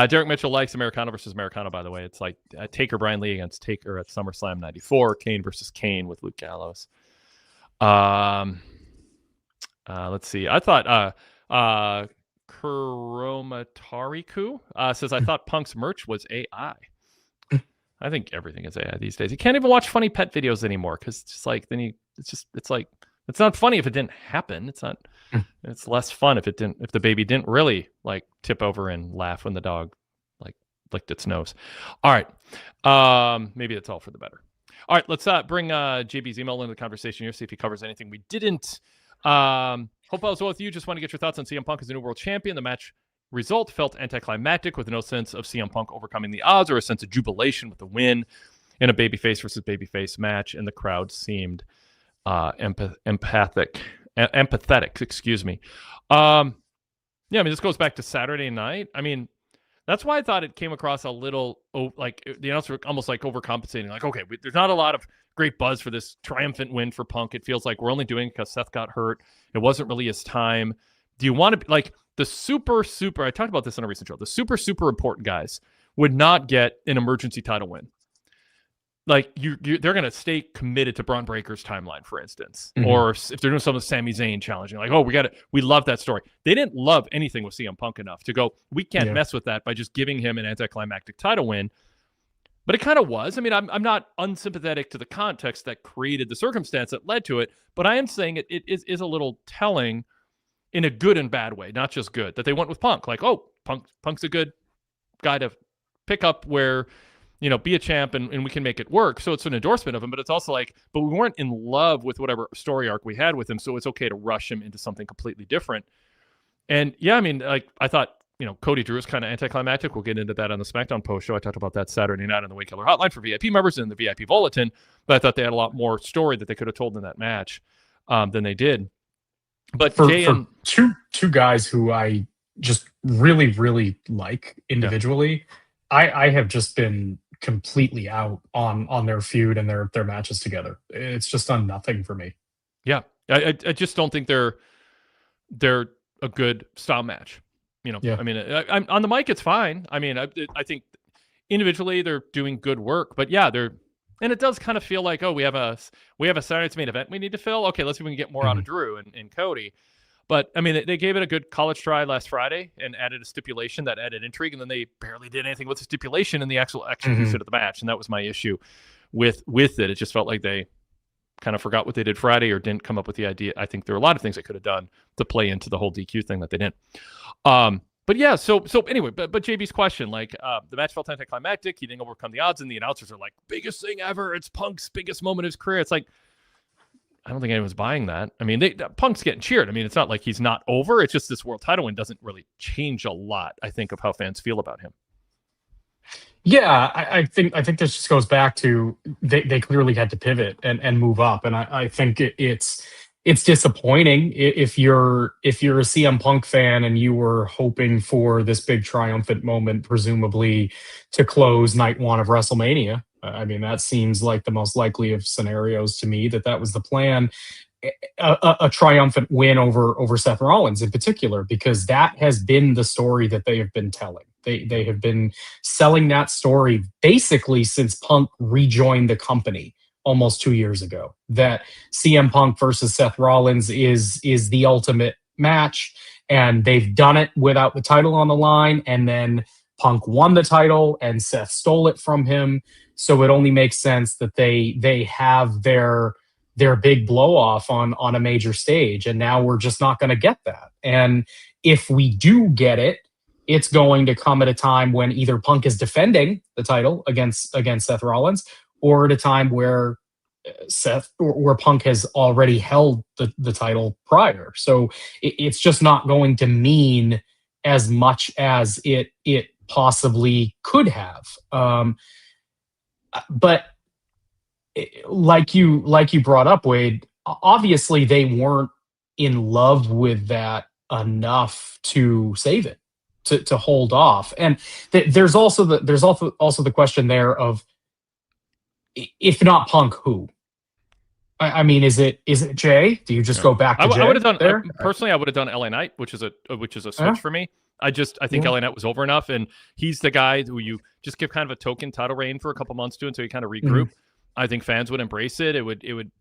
Derek Mitchell likes Americano versus Americano, by the way. It's like Taker Brian Lee against Taker at SummerSlam 94, Kane versus Kane with Luke Gallows. Let's see. I thought Kuromatariku says, I thought Punk's merch was AI. I think everything is AI these days. You can't even watch funny pet videos anymore because it's just like it's not funny if it didn't happen. It's less fun if the baby didn't really like tip over and laugh when the dog like licked its nose. All right. Maybe that's all for the better. All right, let's bring JB's email into the conversation here, see if he covers anything we didn't. Hope all is well with you. Just want to get your thoughts on CM Punk as the new world champion. The match result felt anticlimactic with no sense of CM Punk overcoming the odds or a sense of jubilation with the win in a babyface versus babyface match, and the crowd seemed empathetic. Excuse me. Yeah, I mean, this goes back to Saturday night. I mean, that's why I thought it came across a little like the announcer almost like overcompensating. Like, okay, there's not a lot of great buzz for this triumphant win for Punk. It feels like we're only doing it because Seth got hurt. It wasn't really his time. Do you want to be like the super? I talked about this on a recent show. The super important guys would not get an emergency title win. Like they're going to stay committed to Braun Breaker's timeline, for instance, or if they're doing something with Sami Zayn challenging, like, oh, we love that story. They didn't love anything with CM Punk enough to go, we can't mess with that by just giving him an anticlimactic title win. But it kind of was. I mean, I'm not unsympathetic to the context that created the circumstance that led to it, but I am saying it is a little telling in a good and bad way, not just good, that they went with Punk. Like, oh, Punk's a good guy to pick up where, be a champ and we can make it work. So it's an endorsement of him, but it's also like, but we weren't in love with whatever story arc we had with him. So it's okay to rush him into something completely different. And yeah, I mean, like I thought, Cody Drew is kind of anticlimactic. We'll get into that on the SmackDown post show. I talked about that Saturday night on the Wade Keller hotline for VIP members and the VIP bulletin, but I thought they had a lot more story that they could have told in that match than they did. But for, Jay and two guys who I just really, really like individually, I have just been completely out on their feud and their matches together. It's just done nothing for me. yeah, I just don't think they're a good style match. Yeah. I mean, I'm on the mic, it's fine. I mean, I think individually they're doing good work, but yeah, and it does kind of feel like, oh, we have a Saturday night's main event we need to fill. Okay, let's see if we can get more out of Drew and Cody. But I mean, they gave it a good college try last Friday and added a stipulation that added intrigue, and then they barely did anything with the stipulation in the actual execution of the match, and that was my issue with it. It just felt like they kind of forgot what they did Friday or didn't come up with the idea. I think there are a lot of things they could have done to play into the whole DQ thing that they didn't. But yeah, so anyway, but JB's question, like, the match felt anticlimactic. He didn't overcome the odds, and the announcers are like, biggest thing ever. It's Punk's biggest moment of his career. It's like, I don't think anyone's buying that. I mean, Punk's getting cheered. I mean, it's not like he's not over. It's just this world title win doesn't really change a lot, I think, of how fans feel about him. Yeah, I think this just goes back to they clearly had to pivot and move up, and I think it's disappointing if you're a CM Punk fan and you were hoping for this big triumphant moment, presumably to close night one of WrestleMania. I mean, that seems like the most likely of scenarios to me, that was the plan. A triumphant win over Seth Rollins in particular, because that has been the story that they have been telling. They have been selling that story basically since Punk rejoined the company almost 2 years ago, that CM Punk versus Seth Rollins is the ultimate match, and they've done it without the title on the line, and then Punk won the title and Seth stole it from him. So it only makes sense that they have their big blow off on a major stage, and now we're just not going to get that. And if we do get it, it's going to come at a time when either Punk is defending the title against Seth Rollins, or at a time where where Punk has already held the title prior. So it's just not going to mean as much as it possibly could have. But like you brought up, Wade, obviously they weren't in love with that enough to save it, to hold off. And there's also the question there of, if not Punk, who? I mean, is it Jay? Do you just go back to Jay? I would have done there? Personally. I would have done LA Knight, which is a switch for me. I think LA Knight was over enough, and he's the guy who you just give kind of a token title reign for a couple months to until you kind of regroup. I think fans would embrace it. It would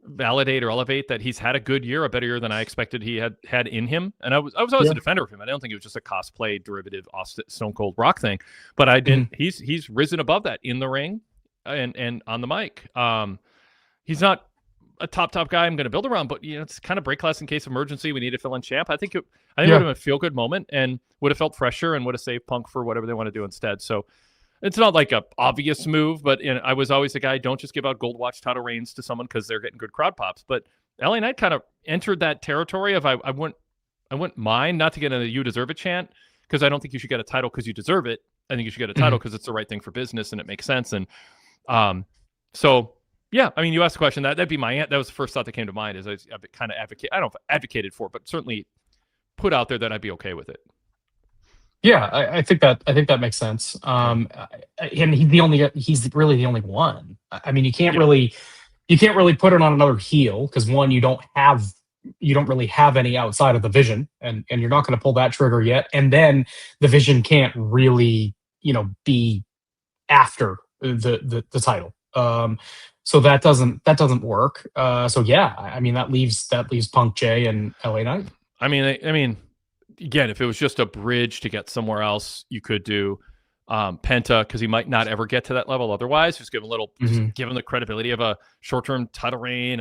validate or elevate that he's had a good year, a better year than I expected he had in him. And I was always a defender of him. I don't think it was just a cosplay derivative Stone Cold Rock thing, but I didn't. He's risen above that in the ring and on the mic. He's not a top guy I'm going to build around, but it's kind of break glass in case of emergency. We need to fill in champ. I think it would have been a feel good moment and would have felt fresher and would have saved Punk for whatever they want to do instead. So it's not like a obvious move, but I was always the guy, don't just give out gold watch title reigns to someone because they're getting good crowd pops. But LA Knight kind of entered that territory of I wouldn't mind not to get a "you deserve it" chant, because I don't think you should get a title because you deserve it. I think you should get a title because it's the right thing for business and it makes sense. And so. Yeah, I mean, you asked the question. That'd be my aunt. That was the first thought that came to mind. Is I've kind of advocate. I don't know if advocated for, but certainly put out there that I'd be okay with it. Yeah, I think that makes sense. And he's really the only one. I mean, you can't really put it on another heel, because one, you don't really have any outside of the Vision, and you're not going to pull that trigger yet. And then the Vision can't really be after the title. So that doesn't work. So yeah, I mean, that leaves Punk, Jay, and LA Knight. I mean, again, if it was just a bridge to get somewhere else, you could do Penta, because he might not ever get to that level otherwise. Just give him give him the credibility of a short-term title reign.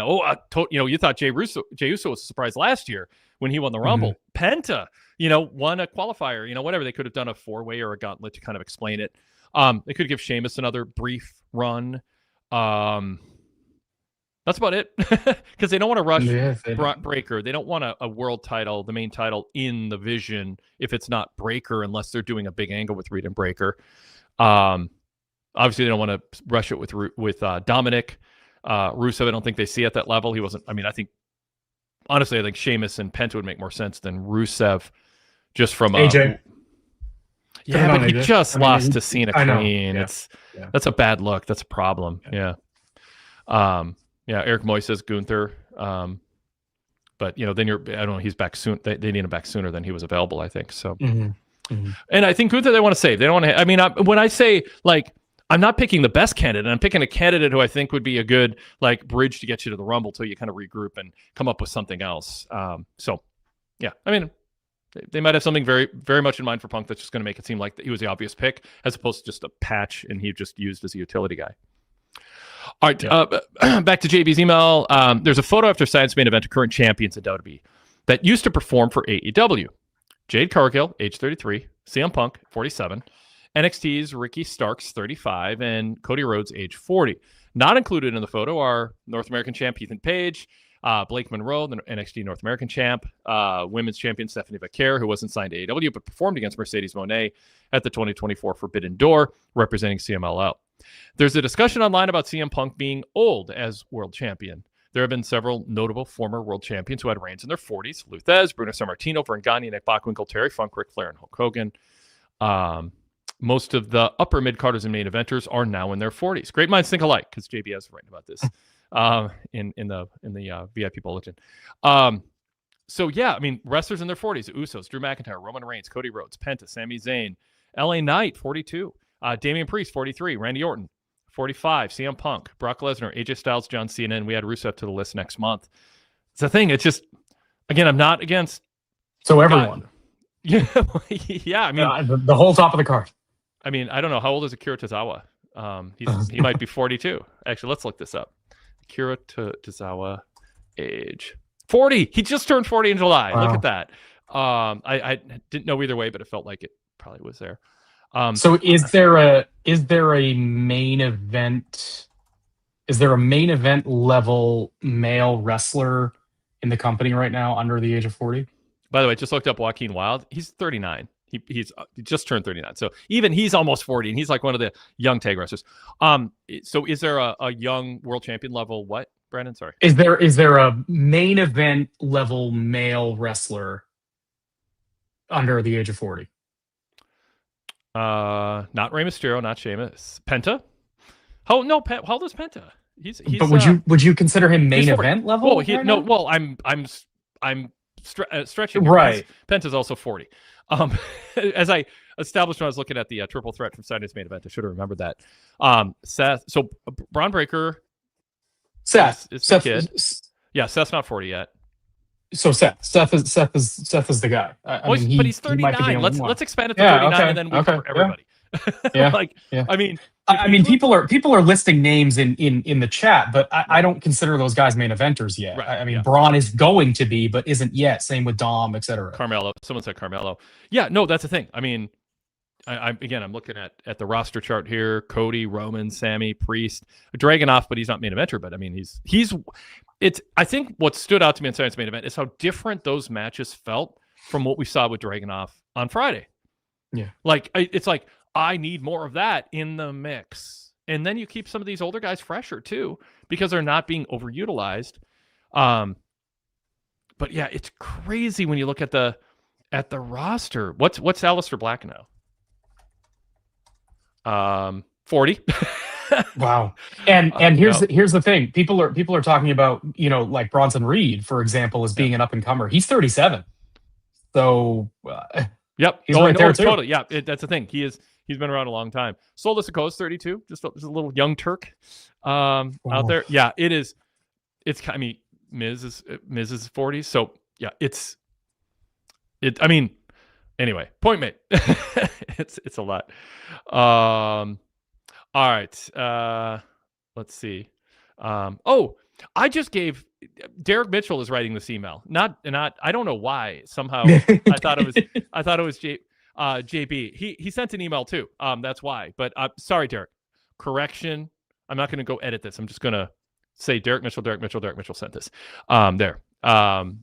You thought Jey Uso was a surprise last year when he won the Rumble. Penta, won a qualifier. Whatever, they could have done a four-way or a gauntlet to kind of explain it. They could give Sheamus another brief run. That's about it, because they don't want to rush Breaker. They don't want a world title, the main title in the Vision, if it's not Breaker, unless they're doing a big angle with Reed and Breaker. Obviously, they don't want to rush it with Dominic. Rusev, I don't think they see at that level. He wasn't. I mean, I think honestly, I think Sheamus and Penta would make more sense than Rusev, just from AJ. Yeah, but he just lost to Cena clean. Yeah. That's a bad look. That's a problem. Yeah. Eric Moy says Gunther. But then I don't know. He's back soon. They need him back sooner than he was available, I think. So, and I think Gunther they want to save. They don't want to. I mean, when I say I'm not picking the best candidate. I'm picking a candidate who I think would be a good bridge to get you to the Rumble till you kind of regroup and come up with something else. So, yeah, I mean, they might have something very, very much in mind for Punk that's just going to make it seem like he was the obvious pick, as opposed to just a patch and he just used as a utility guy. All right, back to JB's email. There's a photo after Science main event of current champions at WWE that used to perform for AEW. Jade Cargill, age 33, CM Punk, 47, NXT's Ricky Starks, 35, and Cody Rhodes, age 40. Not included in the photo are North American champ Ethan Page, Blake Monroe, the NXT North American champ, women's champion Stephanie Vaquer, who wasn't signed to AEW but performed against Mercedes Moné at the 2024 Forbidden Door, representing CMLL. There's a discussion online about CM Punk being old as world champion. There have been several notable former world champions who had reigns in their 40s. Luthez, Bruno Sammartino, Vern Gagne, Nick Bockwinkel, Terry Funk, Ric Flair, and Hulk Hogan. Most of the upper mid-carders and main eventers are now in their 40s. Great minds think alike, because JB has written about this in the VIP bulletin. So yeah, I mean, wrestlers in their 40s: Usos, Drew McIntyre, Roman Reigns, Cody Rhodes, Penta, Sami Zayn, LA Knight, 42, Damian Priest, 43, Randy Orton, 45, CM Punk, Brock Lesnar, AJ Styles, John Cena, and we add Rusev to the list next month. It's the thing. It's just, again, I'm not against. So everyone. Yeah, I mean, the whole top of the card. I mean, I don't know. How old is Akira Tozawa? He might be 42. Actually, let's look this up. Akira Tozawa, age 40. He just turned 40 in July. Wow. Look at that. I didn't know either way, but it felt like it probably was there. So is there a main event? Is there a main event level male wrestler in the company right now under the age of 40? By the way, I just looked up Joaquin Wilde. He's 39. He just turned 39. So even he's almost 40, and he's like one of the young tag wrestlers. So is there a young world champion level what, Brandon? Sorry. Is there a main event level male wrestler under the age of 40? Not Rey Mysterio, not Sheamus. Penta? How old is Penta? He's But would you consider him main event level? Well, I'm stretching. Right. Penta's also 40. As I established when I was looking at the triple threat from Saturday's main event, I should have remembered that. Seth, so Braun Breaker. Seth is the kid. Yeah, Seth's not 40 yet. So Seth is the guy. But he's 39. Let's expand it to 39, and then we cover everybody. Yeah. I mean, people are listing names in the chat, but I don't consider those guys main eventers yet. Right, Braun is going to be, but isn't yet. Same with Dom, etc. Carmelo. Someone said Carmelo. Yeah, no, that's the thing. I mean, I'm looking at the roster chart here: Cody, Roman, Sammy, Priest, Dragunov, but he's not main eventer. But I mean, I think what stood out to me in Science main event is how different those matches felt from what we saw with Dragunov on Friday. Yeah, it's like I need more of that in the mix, and then you keep some of these older guys fresher too because they're not being overutilized. But yeah, it's crazy when you look at the roster. What's Aleister Black now? 40. Wow. And here's the thing. People are talking about, like Bronson Reed, for example, as being an up and comer. He's 37. So yep. He's right there too. Totally. Yeah, that's the thing. He's been around a long time. Soul Sikoa's 32, just a little young Turk out there. Yeah, it is. I mean, Miz is 40. So yeah, anyway, point made. it's a lot. All right. Let's see. I just gave Derek Mitchell is writing this email. Not. I don't know why. Somehow I thought it was JB. He sent an email too. That's why. But sorry, Derek. Correction. I'm not going to go edit this. I'm just going to say Derek Mitchell sent this. There.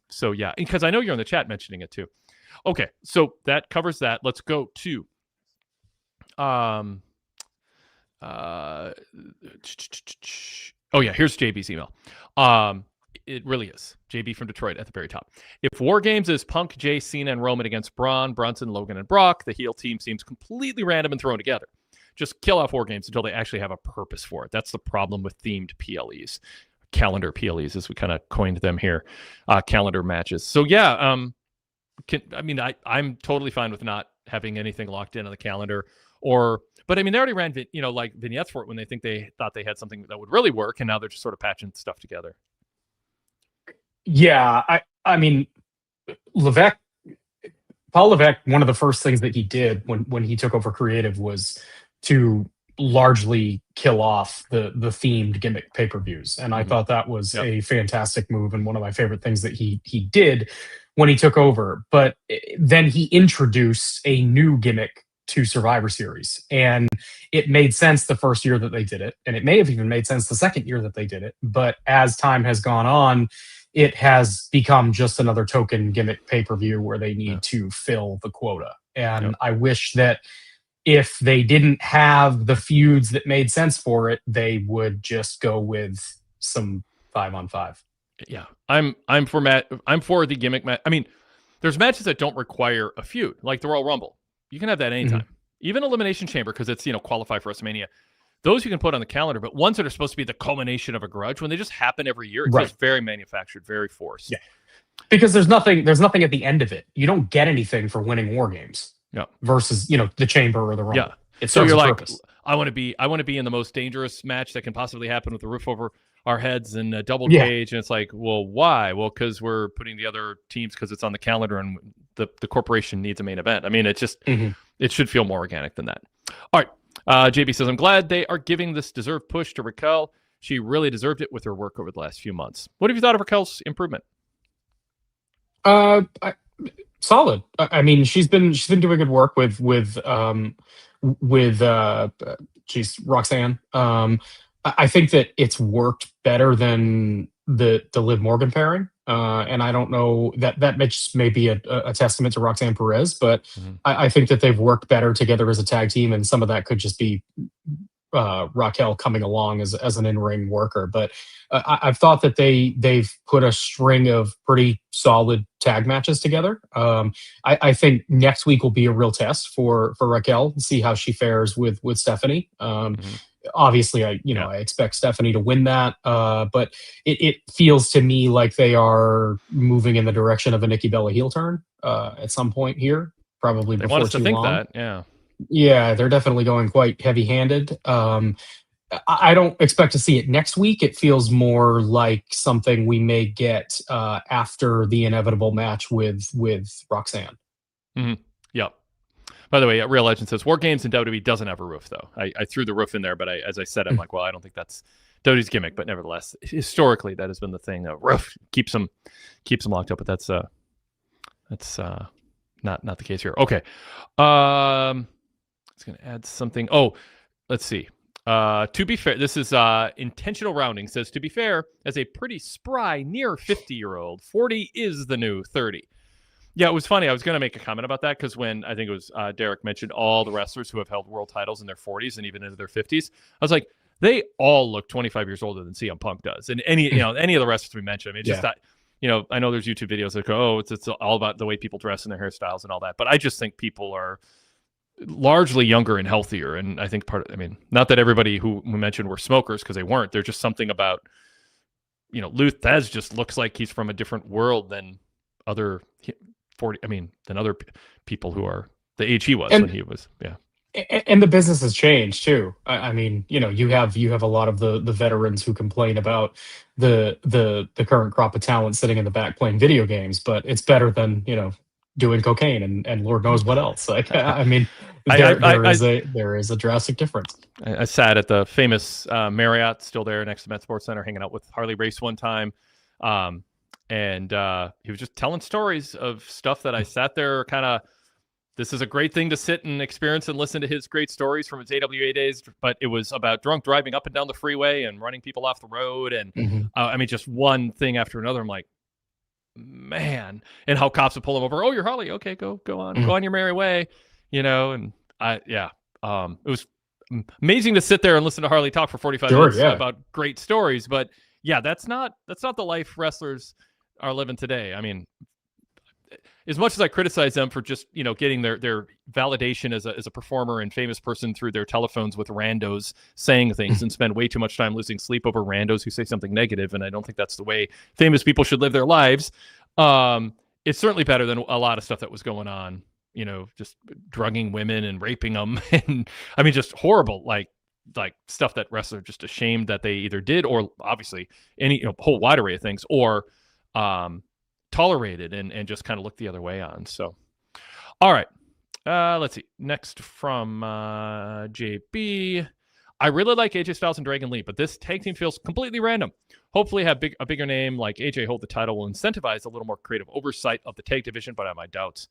So yeah, because I know you're in the chat mentioning it too. Okay, so that covers that. Let's go to here's JB's email. It really is. JB from Detroit at the very top. If War Games is Punk, Jay, Cena, and Roman against Braun, Brunson, Logan, and Brock, the heel team seems completely random and thrown together. Just kill off War Games until they actually have a purpose for it. That's the problem with themed PLEs. Calendar PLEs, as we kind of coined them here. Calendar matches. So, yeah, I'm totally fine with not having anything locked in on the calendar. But I mean, they already ran, like vignettes for it when they thought they had something that would really work, and now they're just sort of patching stuff together. Yeah, I mean, Paul Levesque, one of the first things that he did when he took over creative was to largely kill off the themed gimmick pay-per-views, and I thought that was a fantastic move and one of my favorite things that he did when he took over. But then he introduced a new gimmick to Survivor Series, and it made sense the first year that they did it, and it may have even made sense the second year that they did it. But as time has gone on, it has become just another token gimmick pay-per-view where they need to fill the quota. And I wish that if they didn't have the feuds that made sense for it, they would just go with some 5-on-5. Yeah, I'm for the gimmick match. I mean, there's matches that don't require a feud, like the Royal Rumble. You can have that anytime. Even Elimination Chamber, because it's qualify for WrestleMania. Those you can put on the calendar, but ones that are supposed to be the culmination of a grudge, when they just happen every year, it feels very manufactured, very forced. Yeah, because there's nothing at the end of it. You don't get anything for winning War Games. Yeah. Versus the Chamber or the Rumble. Yeah. It serves a purpose. I want to be in the most dangerous match that can possibly happen with the roof over our heads and a double cage, and it's like, well, why? Well, because we're putting the other teams because it's on the calendar and the corporation needs a main event. I mean, it just it should feel more organic than that. All right. JB says, I'm glad they are giving this deserved push to Raquel. She really deserved it with her work over the last few months. What have you thought of Raquel's improvement? Solid. I mean, she's been doing good work with Roxanne. I think that it's worked better than the Liv Morgan pairing. And I don't know that may be a testament to Roxanne Perez, but I think that they've worked better together as a tag team, and some of that could just be Raquel coming along as an in-ring worker. But I've thought that they've put a string of pretty solid tag matches together. I think next week will be a real test for Raquel to see how she fares with Stephanie. Obviously, I expect Stephanie to win that, but it feels to me like they are moving in the direction of a Nikki Bella heel turn at some point here, probably they before want us too to think long. that, Yeah, they're definitely going quite heavy-handed. I don't expect to see it next week. It feels more like something we may get after the inevitable match with Roxanne. Yeah. By the way, Real Legend says War Games in WWE doesn't have a roof, though. I threw the roof in there, but as I said, I'm like, well, I don't think that's WWE's gimmick. But nevertheless, historically, that has been the thing. Roof keeps them locked up, but that's not the case here. Okay, it's going to add something. Oh, let's see. To be fair, this is intentional rounding. Says, to be fair, as a pretty spry near 50-year-old, 40 is the new 30. Yeah, it was funny. I was going to make a comment about that because when I think it was Derek mentioned all the wrestlers who have held world titles in their 40s and even into their 50s, I was like, they all look 25 years older than CM Punk does. And any of the wrestlers we mentioned, I mean, just that, I know there's YouTube videos that go, it's all about the way people dress and their hairstyles and all that. But I just think people are largely younger and healthier. And I think not that everybody who we mentioned were smokers, because they weren't. There's just something about, Lou Thez just looks like he's from a different world than other than other people who are the age he was when he was. Yeah. And the business has changed too. I mean, you have a lot of the veterans who complain about the current crop of talent sitting in the back playing video games, but it's better than, doing cocaine and Lord knows what else. Like, I mean, there is a drastic difference. I sat at the famous Marriott, still there next to Met Sports Center, hanging out with Harley Race one time. And he was just telling stories of stuff that I sat there kind of, this is a great thing to sit and experience and listen to his great stories from his AWA days, but it was about drunk driving up and down the freeway and running people off the road. And just one thing after another. I'm like, man, and how cops would pull him over. Oh, you're Harley. Okay, go on, go on your merry way, and it was amazing to sit there and listen to Harley talk for 45 minutes about great stories, but yeah, that's not the life wrestlers are living today. I mean, as much as I criticize them for just, getting their validation as a performer and famous person through their telephones with randos saying things and spend way too much time losing sleep over randos who say something negative, and I don't think that's the way famous people should live their lives. It's certainly better than a lot of stuff that was going on, just drugging women and raping them. And I mean, just horrible, like stuff that wrestlers are just ashamed that they either did, or obviously any, whole wide array of things, or tolerated and just kind of looked the other way on. So, all right. Let's see. Next from JB. I really like AJ Styles and Dragon Lee, but this tag team feels completely random. Hopefully a bigger name like AJ hold the title will incentivize a little more creative oversight of the tag division, but I have my doubts.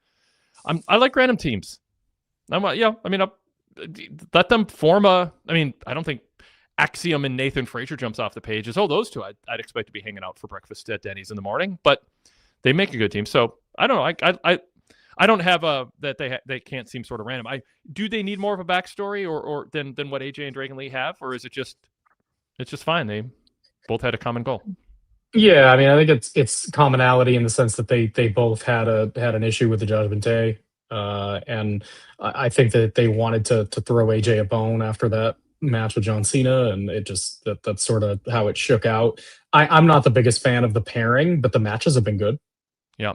I like random teams. Let them form I don't think Axiom and Nathan Frazier jumps off the pages. Oh, those two I'd expect to be hanging out for breakfast at Denny's in the morning, but they make a good team. So I don't know. I don't have that they can't seem sort of random. Do they need more of a backstory or than what AJ and Dragon Lee have, or is it's just fine? They both had a common goal. Yeah, I mean, I think it's commonality in the sense that they both had an issue with the Judgment Day, and I think that they wanted to throw AJ a bone after that match with John Cena, and it just that's sort of how it shook out. I'm not the biggest fan of the pairing, but the matches have been good. Yeah.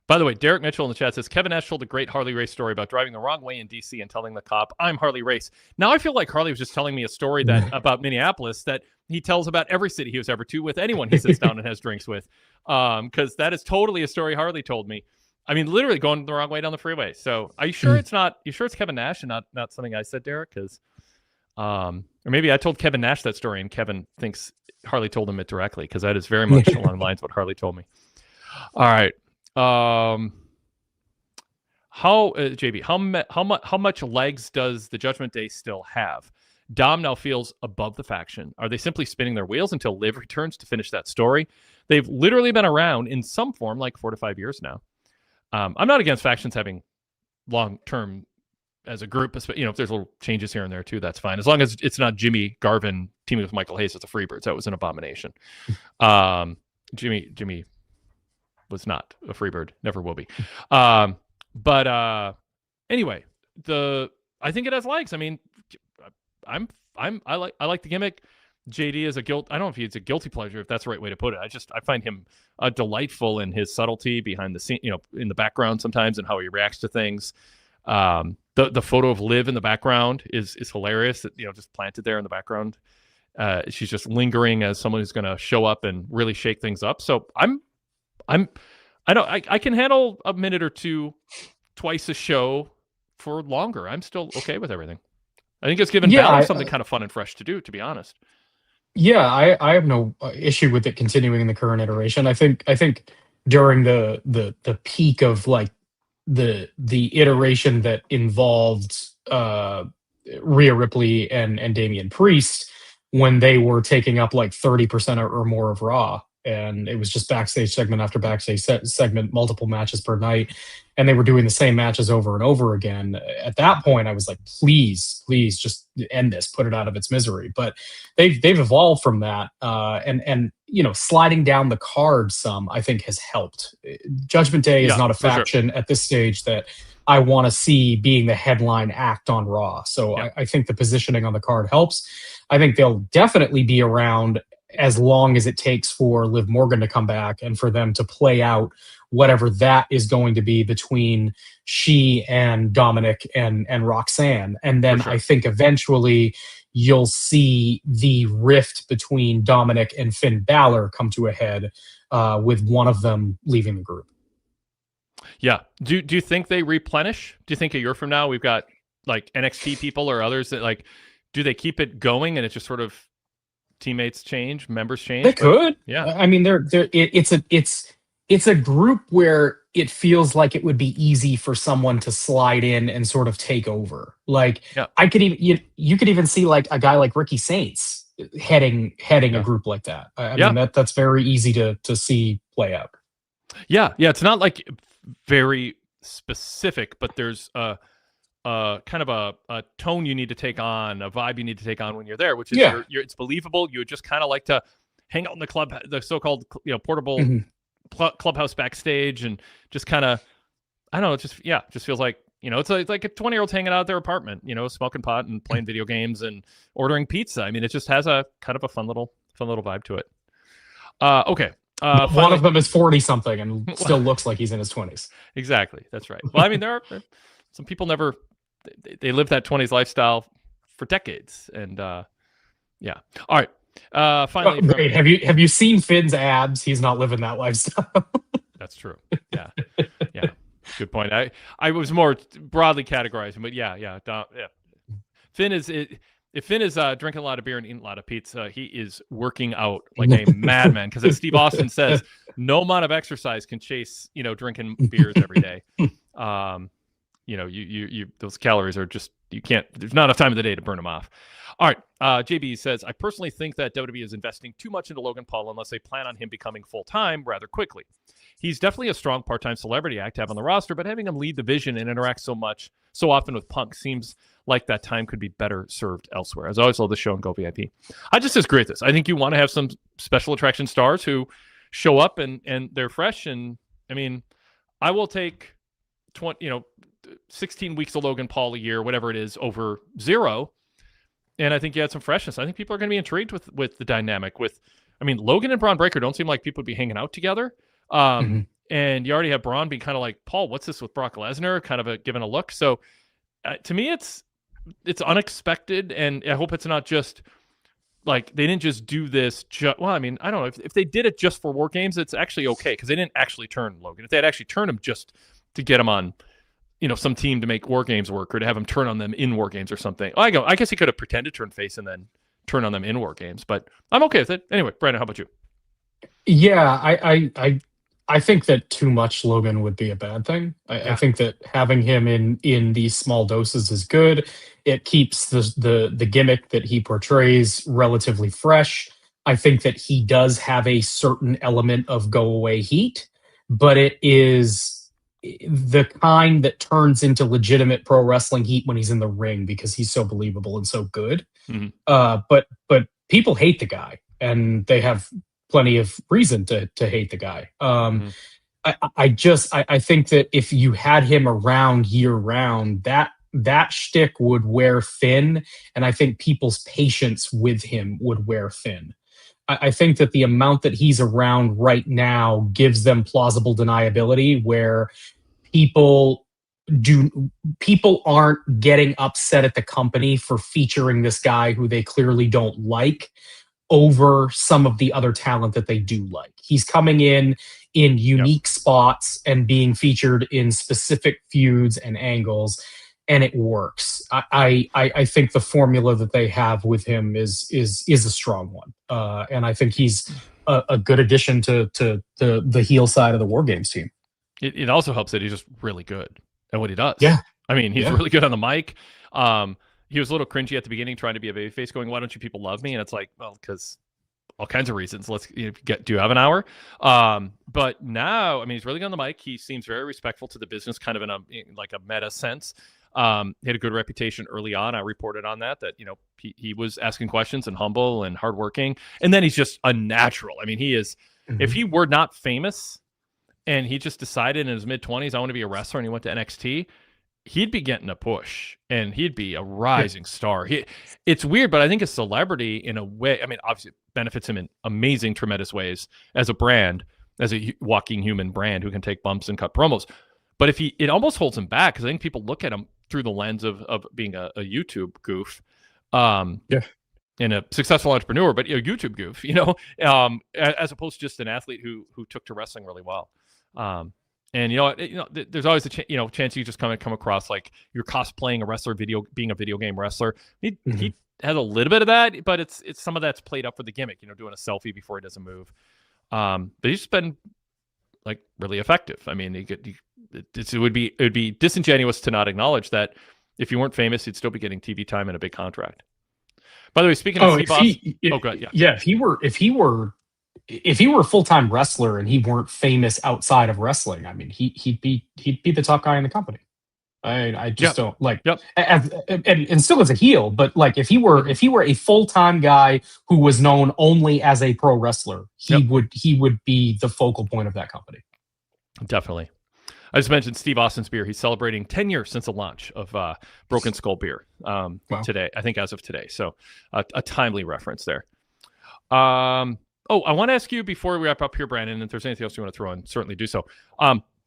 By the way, Derek Mitchell in the chat says, Kevin Nash told a great Harley Race story about driving the wrong way in D.C. and telling the cop, I'm Harley Race. Now I feel like Harley was just telling me a story about Minneapolis that he tells about every city he was ever to with anyone he sits down and has drinks with. Because that is totally a story Harley told me. I mean, literally going the wrong way down the freeway. So are you sure it's Kevin Nash and not something I said, Derek? Because or maybe I told Kevin Nash that story and Kevin thinks Harley told him it directly, because that is very much along the lines of what Harley told me. All right. JB, how much legs does the Judgment Day still have? Dom now feels above the faction. Are they simply spinning their wheels until Liv returns to finish that story? They've literally been around in some form like 4 to 5 years now. I'm not against factions having long-term as a group, if there's little changes here and there too, that's fine. As long as it's not Jimmy Garvin teaming with Michael Hayes as the Freebirds. That was an abomination. Jimmy was not a Freebird, never will be. But anyway, I think it has legs. I mean, I like the gimmick. JD is I don't know if he's a guilty pleasure, if that's the right way to put it. I find him delightful in his subtlety behind the scene, in the background sometimes, and how he reacts to things. The photo of Liv in the background is hilarious. Just planted there in the background. She's just lingering as someone who's going to show up and really shake things up. So I can handle a minute or two twice a show for longer. I'm still okay with everything. I think it's given Balor something kind of fun and fresh to do, to be honest. Yeah, I have no issue with it continuing in the current iteration. I think during the peak of like the iteration that involved Rhea Ripley and Damian Priest, when they were taking up like 30% or more of Raw, and it was just backstage segment after backstage segment, multiple matches per night, and they were doing the same matches over and over again. At that point, I was like, please just end this, put it out of its misery. But they've evolved from that, and sliding down the card some, I think, has helped. Judgment Day is not a faction at this stage that I want to see being the headline act on Raw. So I think the positioning on the card helps. I think they'll definitely be around as long as it takes for Liv Morgan to come back and for them to play out whatever that is going to be between she and Dominic and Roxanne. And then I think eventually you'll see the rift between Dominic and Finn Balor come to a head, with one of them leaving the group. Yeah. Do you think they replenish? Do you think a year from now we've got like NXT people or others that do they keep it going and it just sort of teammates change, members change? They could. Yeah. I mean, it's a group where it feels like it would be easy for someone to slide in and sort of take over. Like I could even you could even see like a guy like Ricky Saints heading a group like that. I mean that's very easy to see play out. Yeah. It's not like very specific, but there's kind of a tone you need to take on, a vibe you need to take on when you're there, which is it's believable. You would just kind of like to hang out in the so-called portable Mhm. clubhouse backstage, and just kind of, I don't know, just feels like, it's like a 20-year-old hanging out at their apartment, smoking pot and playing video games and ordering pizza. I mean, it just has a kind of a fun little vibe to it. Okay. One of them is 40 something and still looks like he's in his 20s. Exactly. That's right. Well, I mean, there are some people they live that 20s lifestyle for decades, and yeah. All right. Finally, wait, have you seen Finn's abs? He's not living that lifestyle. That's true. Yeah. Yeah. Good point. I was more broadly categorizing, but yeah. Finn is if Finn is drinking a lot of beer and eating a lot of pizza, he is working out like a madman. Because as Steve Austin says, no amount of exercise can chase drinking beers every day. You those calories are just, you can't. There's not enough time of the day to burn them off. All right. JB says, I personally think that WWE is investing too much into Logan Paul unless they plan on him becoming full time rather quickly. He's definitely a strong part-time celebrity act to have on the roster, but having him lead the vision and interact so often with Punk seems like that time could be better served elsewhere. As always, love the show and go VIP. I just disagree with this. I think you want to have some special attraction stars who show up and they're fresh. And I mean, I will take 16 weeks of Logan Paul a year, whatever it is, over 0. And I think you had some freshness. I think people are going to be intrigued with the dynamic. Logan and Braun Breaker don't seem like people would be hanging out together. And you already have Braun being kind of like, Paul, what's this with Brock Lesnar? Kind of giving a look. So to me, it's unexpected. And I hope it's not just like they didn't just do this. I don't know. If they did it just for War Games, it's actually okay because they didn't actually turn Logan. If they had actually turned him just to get him on, some team to make War Games work or to have him turn on them in War Games or something. I guess he could have pretended to turn face and then turn on them in War Games, but I'm okay with it. Anyway, Brandon, how about you? Yeah, I think that too much Logan would be a bad thing. I think that having him in these small doses is good. It keeps the gimmick that he portrays relatively fresh. I think that he does have a certain element of go away heat, but it is the kind that turns into legitimate pro wrestling heat when he's in the ring because he's so believable and so good. Mm-hmm. But people hate the guy, and they have plenty of reason to hate the guy. I think that if you had him around year round, that shtick would wear thin, and I think people's patience with him would wear thin. I think that the amount that he's around right now gives them plausible deniability where people aren't getting upset at the company for featuring this guy who they clearly don't like over some of the other talent that they do like. He's coming in unique spots and being featured in specific feuds and angles, and it works. I think the formula that they have with him is a strong one, and I think he's a good addition to the heel side of the War Games team. It also helps that he's just really good at what he does. Yeah, I mean, he's really good on the mic. He was a little cringy at the beginning, trying to be a babyface, going, "Why don't you people love me?" And it's like, well, because all kinds of reasons. Do you have an hour? But now, I mean, he's really good on the mic. He seems very respectful to the business, kind of in a meta sense. He had a good reputation early on. I reported on that he was asking questions and humble and hardworking. And then he's just a natural. I mean, he is. Mm-hmm. If he were not famous and he just decided in his mid-20s, I want to be a wrestler, and he went to NXT, he'd be getting a push and he'd be a rising star. It's weird, but I think a celebrity in a way, I mean, obviously it benefits him in amazing, tremendous ways as a brand, as a walking human brand who can take bumps and cut promos. But it almost holds him back because I think people look at him through the lens of being a YouTube goof. And a successful entrepreneur, but a YouTube goof, as opposed to just an athlete who took to wrestling really well. And there's always a chance you just come across like you're cosplaying a wrestler, being a video game wrestler. He has a little bit of that, but it's some of that's played up for the gimmick. Doing a selfie before he does a move. But he's been like really effective. I mean, it would be disingenuous to not acknowledge that if you weren't famous, you'd still be getting TV time and a big contract. By the way, speaking of if he were a full-time wrestler and he weren't famous outside of wrestling, I mean, he'd be the top guy in the company. I just don't like, Yep. and still as a heel, but like if he were a full-time guy who was known only as a pro wrestler, he would be the focal point of that company. Definitely. I just mentioned Steve Austin's beer. He's celebrating 10 years since the launch of Broken Skull beer today, I think as of today. So a timely reference there. I want to ask you before we wrap up here, Brandon, if there's anything else you want to throw in, certainly do so.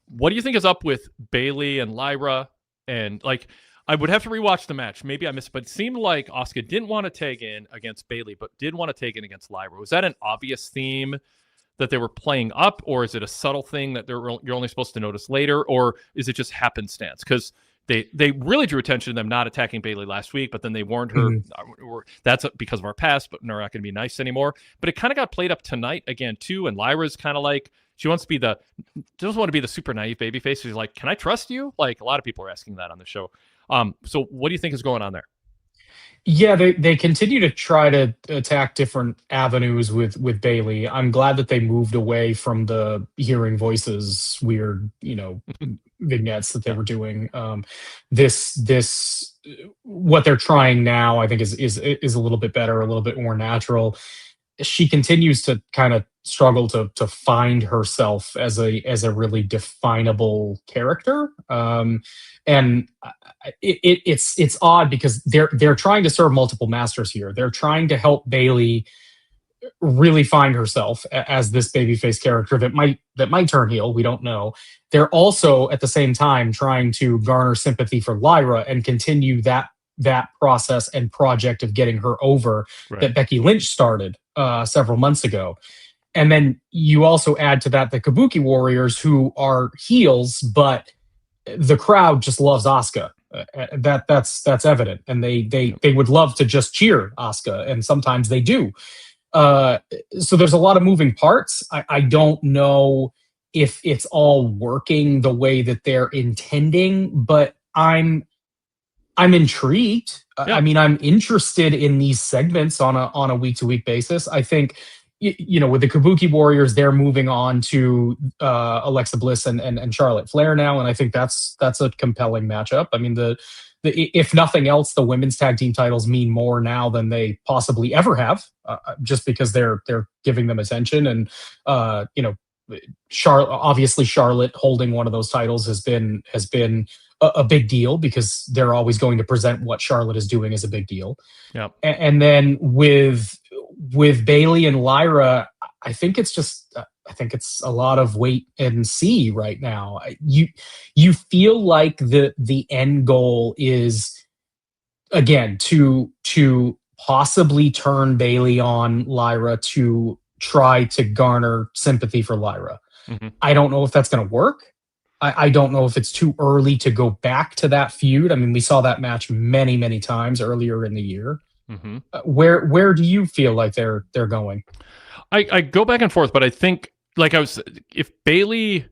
What do you think is up with Bayley and Lyra? And like, I would have to rewatch the match. Maybe I missed it, but it seemed like Asuka didn't want to tag in against Bayley, but did want to tag in against Lyra. Was that an obvious theme that they were playing up, or is it a subtle thing that you're only supposed to notice later, or is it just happenstance? Because they really drew attention to them not attacking Bayley last week, but then they warned her, that's because of our past, but we're not going to be nice anymore. But it kind of got played up tonight again too, and Lyra's kind of like, she doesn't want to be the super naive babyface. She's like, can I trust you? Like a lot of people are asking that on the show. So what do you think is going on there? Yeah, they continue to try to attack different avenues with Bayley. I'm glad that they moved away from the hearing voices weird, vignettes that they were doing. This what they're trying now, I think is a little bit better, a little bit more natural. She continues to kind of struggle to find herself as a really definable character, and it's odd because they're trying to serve multiple masters here. They're trying to help Bayley really find herself as this babyface character that might turn heel. We don't know. They're also at the same time trying to garner sympathy for Lyra and continue that process and project of getting her over that Becky Lynch started several months ago. And then you also add to that the Kabuki Warriors, who are heels, but the crowd just loves Asuka. That's evident, and they would love to just cheer Asuka, and sometimes they do. So there's a lot of moving parts. I don't know if it's all working the way that they're intending, but I'm intrigued. I mean, I'm interested in these segments on a week-to-week basis. I think, with the Kabuki Warriors, they're moving on to Alexa Bliss and Charlotte Flair now, and I think that's a compelling matchup. I mean, if nothing else, the women's tag team titles mean more now than they possibly ever have, just because they're giving them attention. And Charlotte holding one of those titles has been a big deal because they're always going to present what Charlotte is doing as a big deal. Yeah. And then with Bayley and Lyra, I think it's a lot of wait and see right now. You feel like the end goal is, again, to possibly turn Bayley on Lyra to try to garner sympathy for Lyra. Mm-hmm. I don't know if that's going to work. I don't know if it's too early to go back to that feud. I mean, we saw that match many, many times earlier in the year. Mm-hmm. Where do you feel like they're going? I go back and forth, but I think if Bayley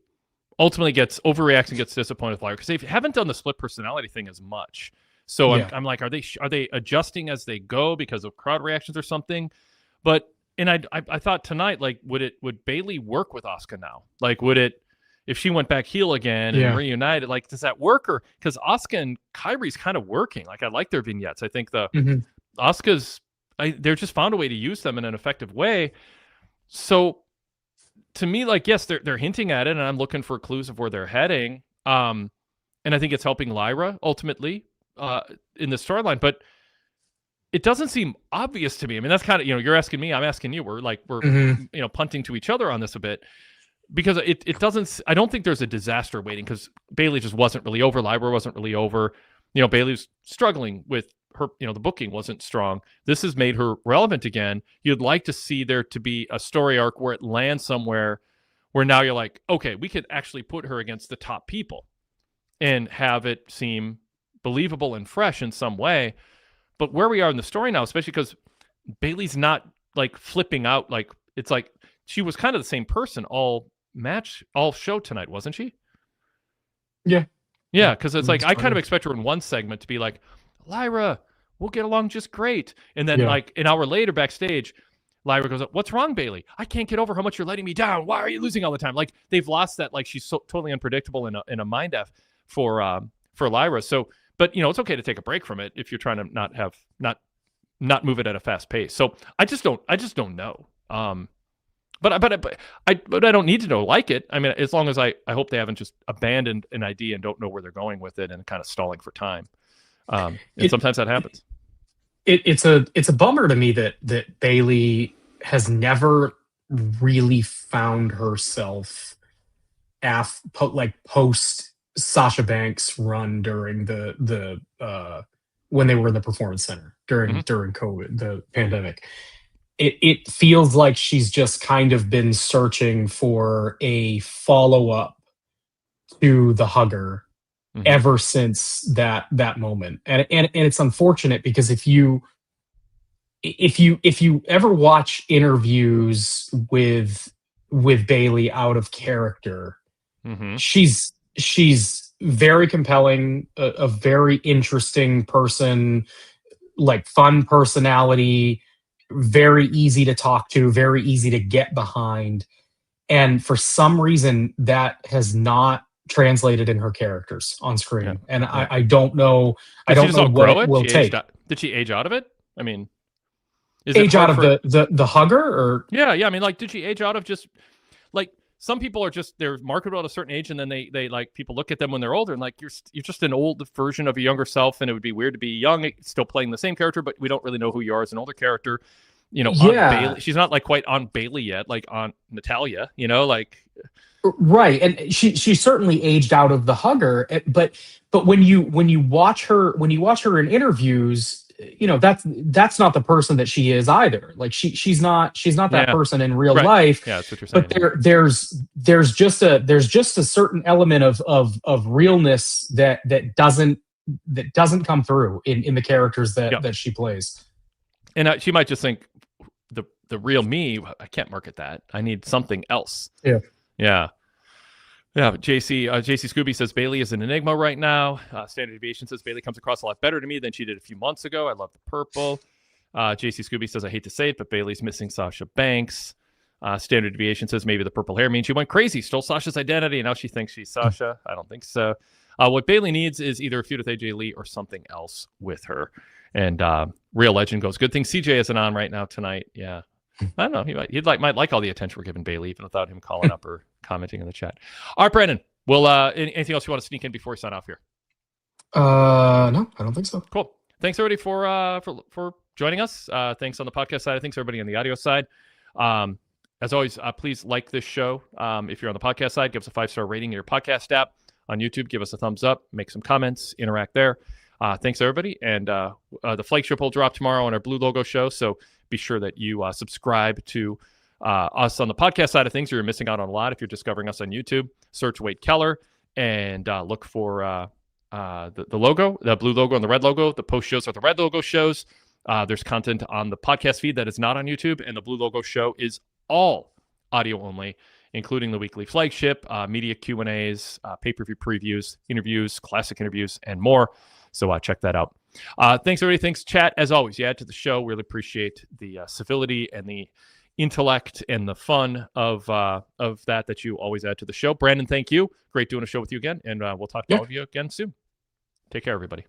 ultimately overreacts and gets disappointed with Lyra, because they haven't done the split personality thing as much. So I'm like, are they adjusting as they go because of crowd reactions or something? But I thought tonight, like, would Bayley work with Asuka now? Like, would it, if she went back heel again and reunited, like, does that work? Or because Asuka and Kairi's kind of working. Like, I like their vignettes. I think Asuka's, they're just found a way to use them in an effective way. So to me, like, yes, they're hinting at it, and I'm looking for clues of where they're heading. And I think it's helping Lyra ultimately in the storyline, but it doesn't seem obvious to me. I mean, that's kind of, you're asking me, I'm asking you. We're punting to each other on this a bit. Because it doesn't, I don't think there's a disaster waiting, because Bayley just wasn't really over. Lyra wasn't really over. Bayley's struggling with her, the booking wasn't strong. This has made her relevant again. You'd like to see there to be a story arc where it lands somewhere where now you're like, okay, we could actually put her against the top people and have it seem believable and fresh in some way. But where we are in the story now, especially because Bayley's not like flipping out, like, it's like she was kind of the same person all show tonight, wasn't she? Yeah, because it's like I kind of expect her in one segment to be like, Lyra, we'll get along just great, and then like an hour later backstage, Lyra goes, what's wrong, Bayley? I can't get over how much you're letting me down. Why are you losing all the time? Like, they've lost that, like, she's so totally unpredictable in a mind F for for Lyra. So, but it's okay to take a break from it if you're trying to not move it at a fast pace. So I just don't know. But I don't need to know like it. I mean, as long as I hope they haven't just abandoned an idea and don't know where they're going with it and kind of stalling for time. And sometimes that happens. It's a bummer to me that Bayley has never really found herself post Sasha Banks run during the when they were in the performance center during COVID, the pandemic. It feels like she's just kind of been searching for a follow-up to the hugger ever since that moment. And it's unfortunate because if you ever watch interviews with Bayley out of character, she's very compelling, a very interesting person, like fun personality, very easy to talk to, very easy to get behind. And for some reason that has not translated in her characters on screen. Yeah. And yeah. I don't know. I don't know what it will take. Did she age out of it? I mean, age out of the hugger or? Yeah. I mean, like, did she age out of just like some people are just, they're marketable at a certain age and then they like people look at them when they're older and like, you're just an old version of a younger self. And it would be weird to be young, still playing the same character, but we don't really know who you are as an older character. Aunt Bayley, she's not like quite Aunt Bayley yet, like Aunt Natalia, like. Right. And she certainly aged out of the hugger, but when you watch her in interviews, that's not the person that she is either. Like she's not that person in real life. Yeah, that's what you're saying. But there's just a certain element of realness that doesn't come through in the characters that she plays. And she might just think the real me, I can't market that. I need something else. Yeah. JC Scooby says Bayley is an enigma right now. Standard Deviation says Bayley comes across a lot better to me than she did a few months ago. I love the purple. JC Scooby says I hate to say it, but Bayley's missing Sasha Banks. Standard Deviation says maybe the purple hair means she went crazy, stole Sasha's identity, and now she thinks she's Sasha. I don't think so. What Bayley needs is either a feud with AJ Lee or something else with her. And Real Legend goes, good thing CJ isn't on right now tonight. Yeah. I don't know. He might like all the attention we're giving Bayley, even without him calling up or commenting in the chat. All right, Brandon. Well, anything else you want to sneak in before we sign off here? No, I don't think so. Cool. Thanks everybody for joining us. Thanks on the podcast side. Thanks everybody on the audio side. As always, please like this show. If you're on the podcast side, give us a 5-star rating in your podcast app. On YouTube, give us a thumbs up, make some comments, interact there. Thanks everybody. And the flagship will drop tomorrow on our Blue Logo show. So be sure that you subscribe to us on the podcast side of things, or you're missing out on a lot. If you're discovering us on YouTube, search Wade Keller and look for the logo, the blue logo and the red logo. The post shows are the red logo shows. There's content on the podcast feed that is not on YouTube, and the blue logo show is all audio only, including the weekly flagship, media Q&As, pay-per-view previews, interviews, classic interviews, and more. So check that out. Thanks, everybody. Thanks, chat. As always, you add to the show. Really appreciate the civility and the intellect and the fun of that you always add to the show. Brandon, thank you. Great doing a show with you again, and we'll talk to all of you again soon. Take care, everybody.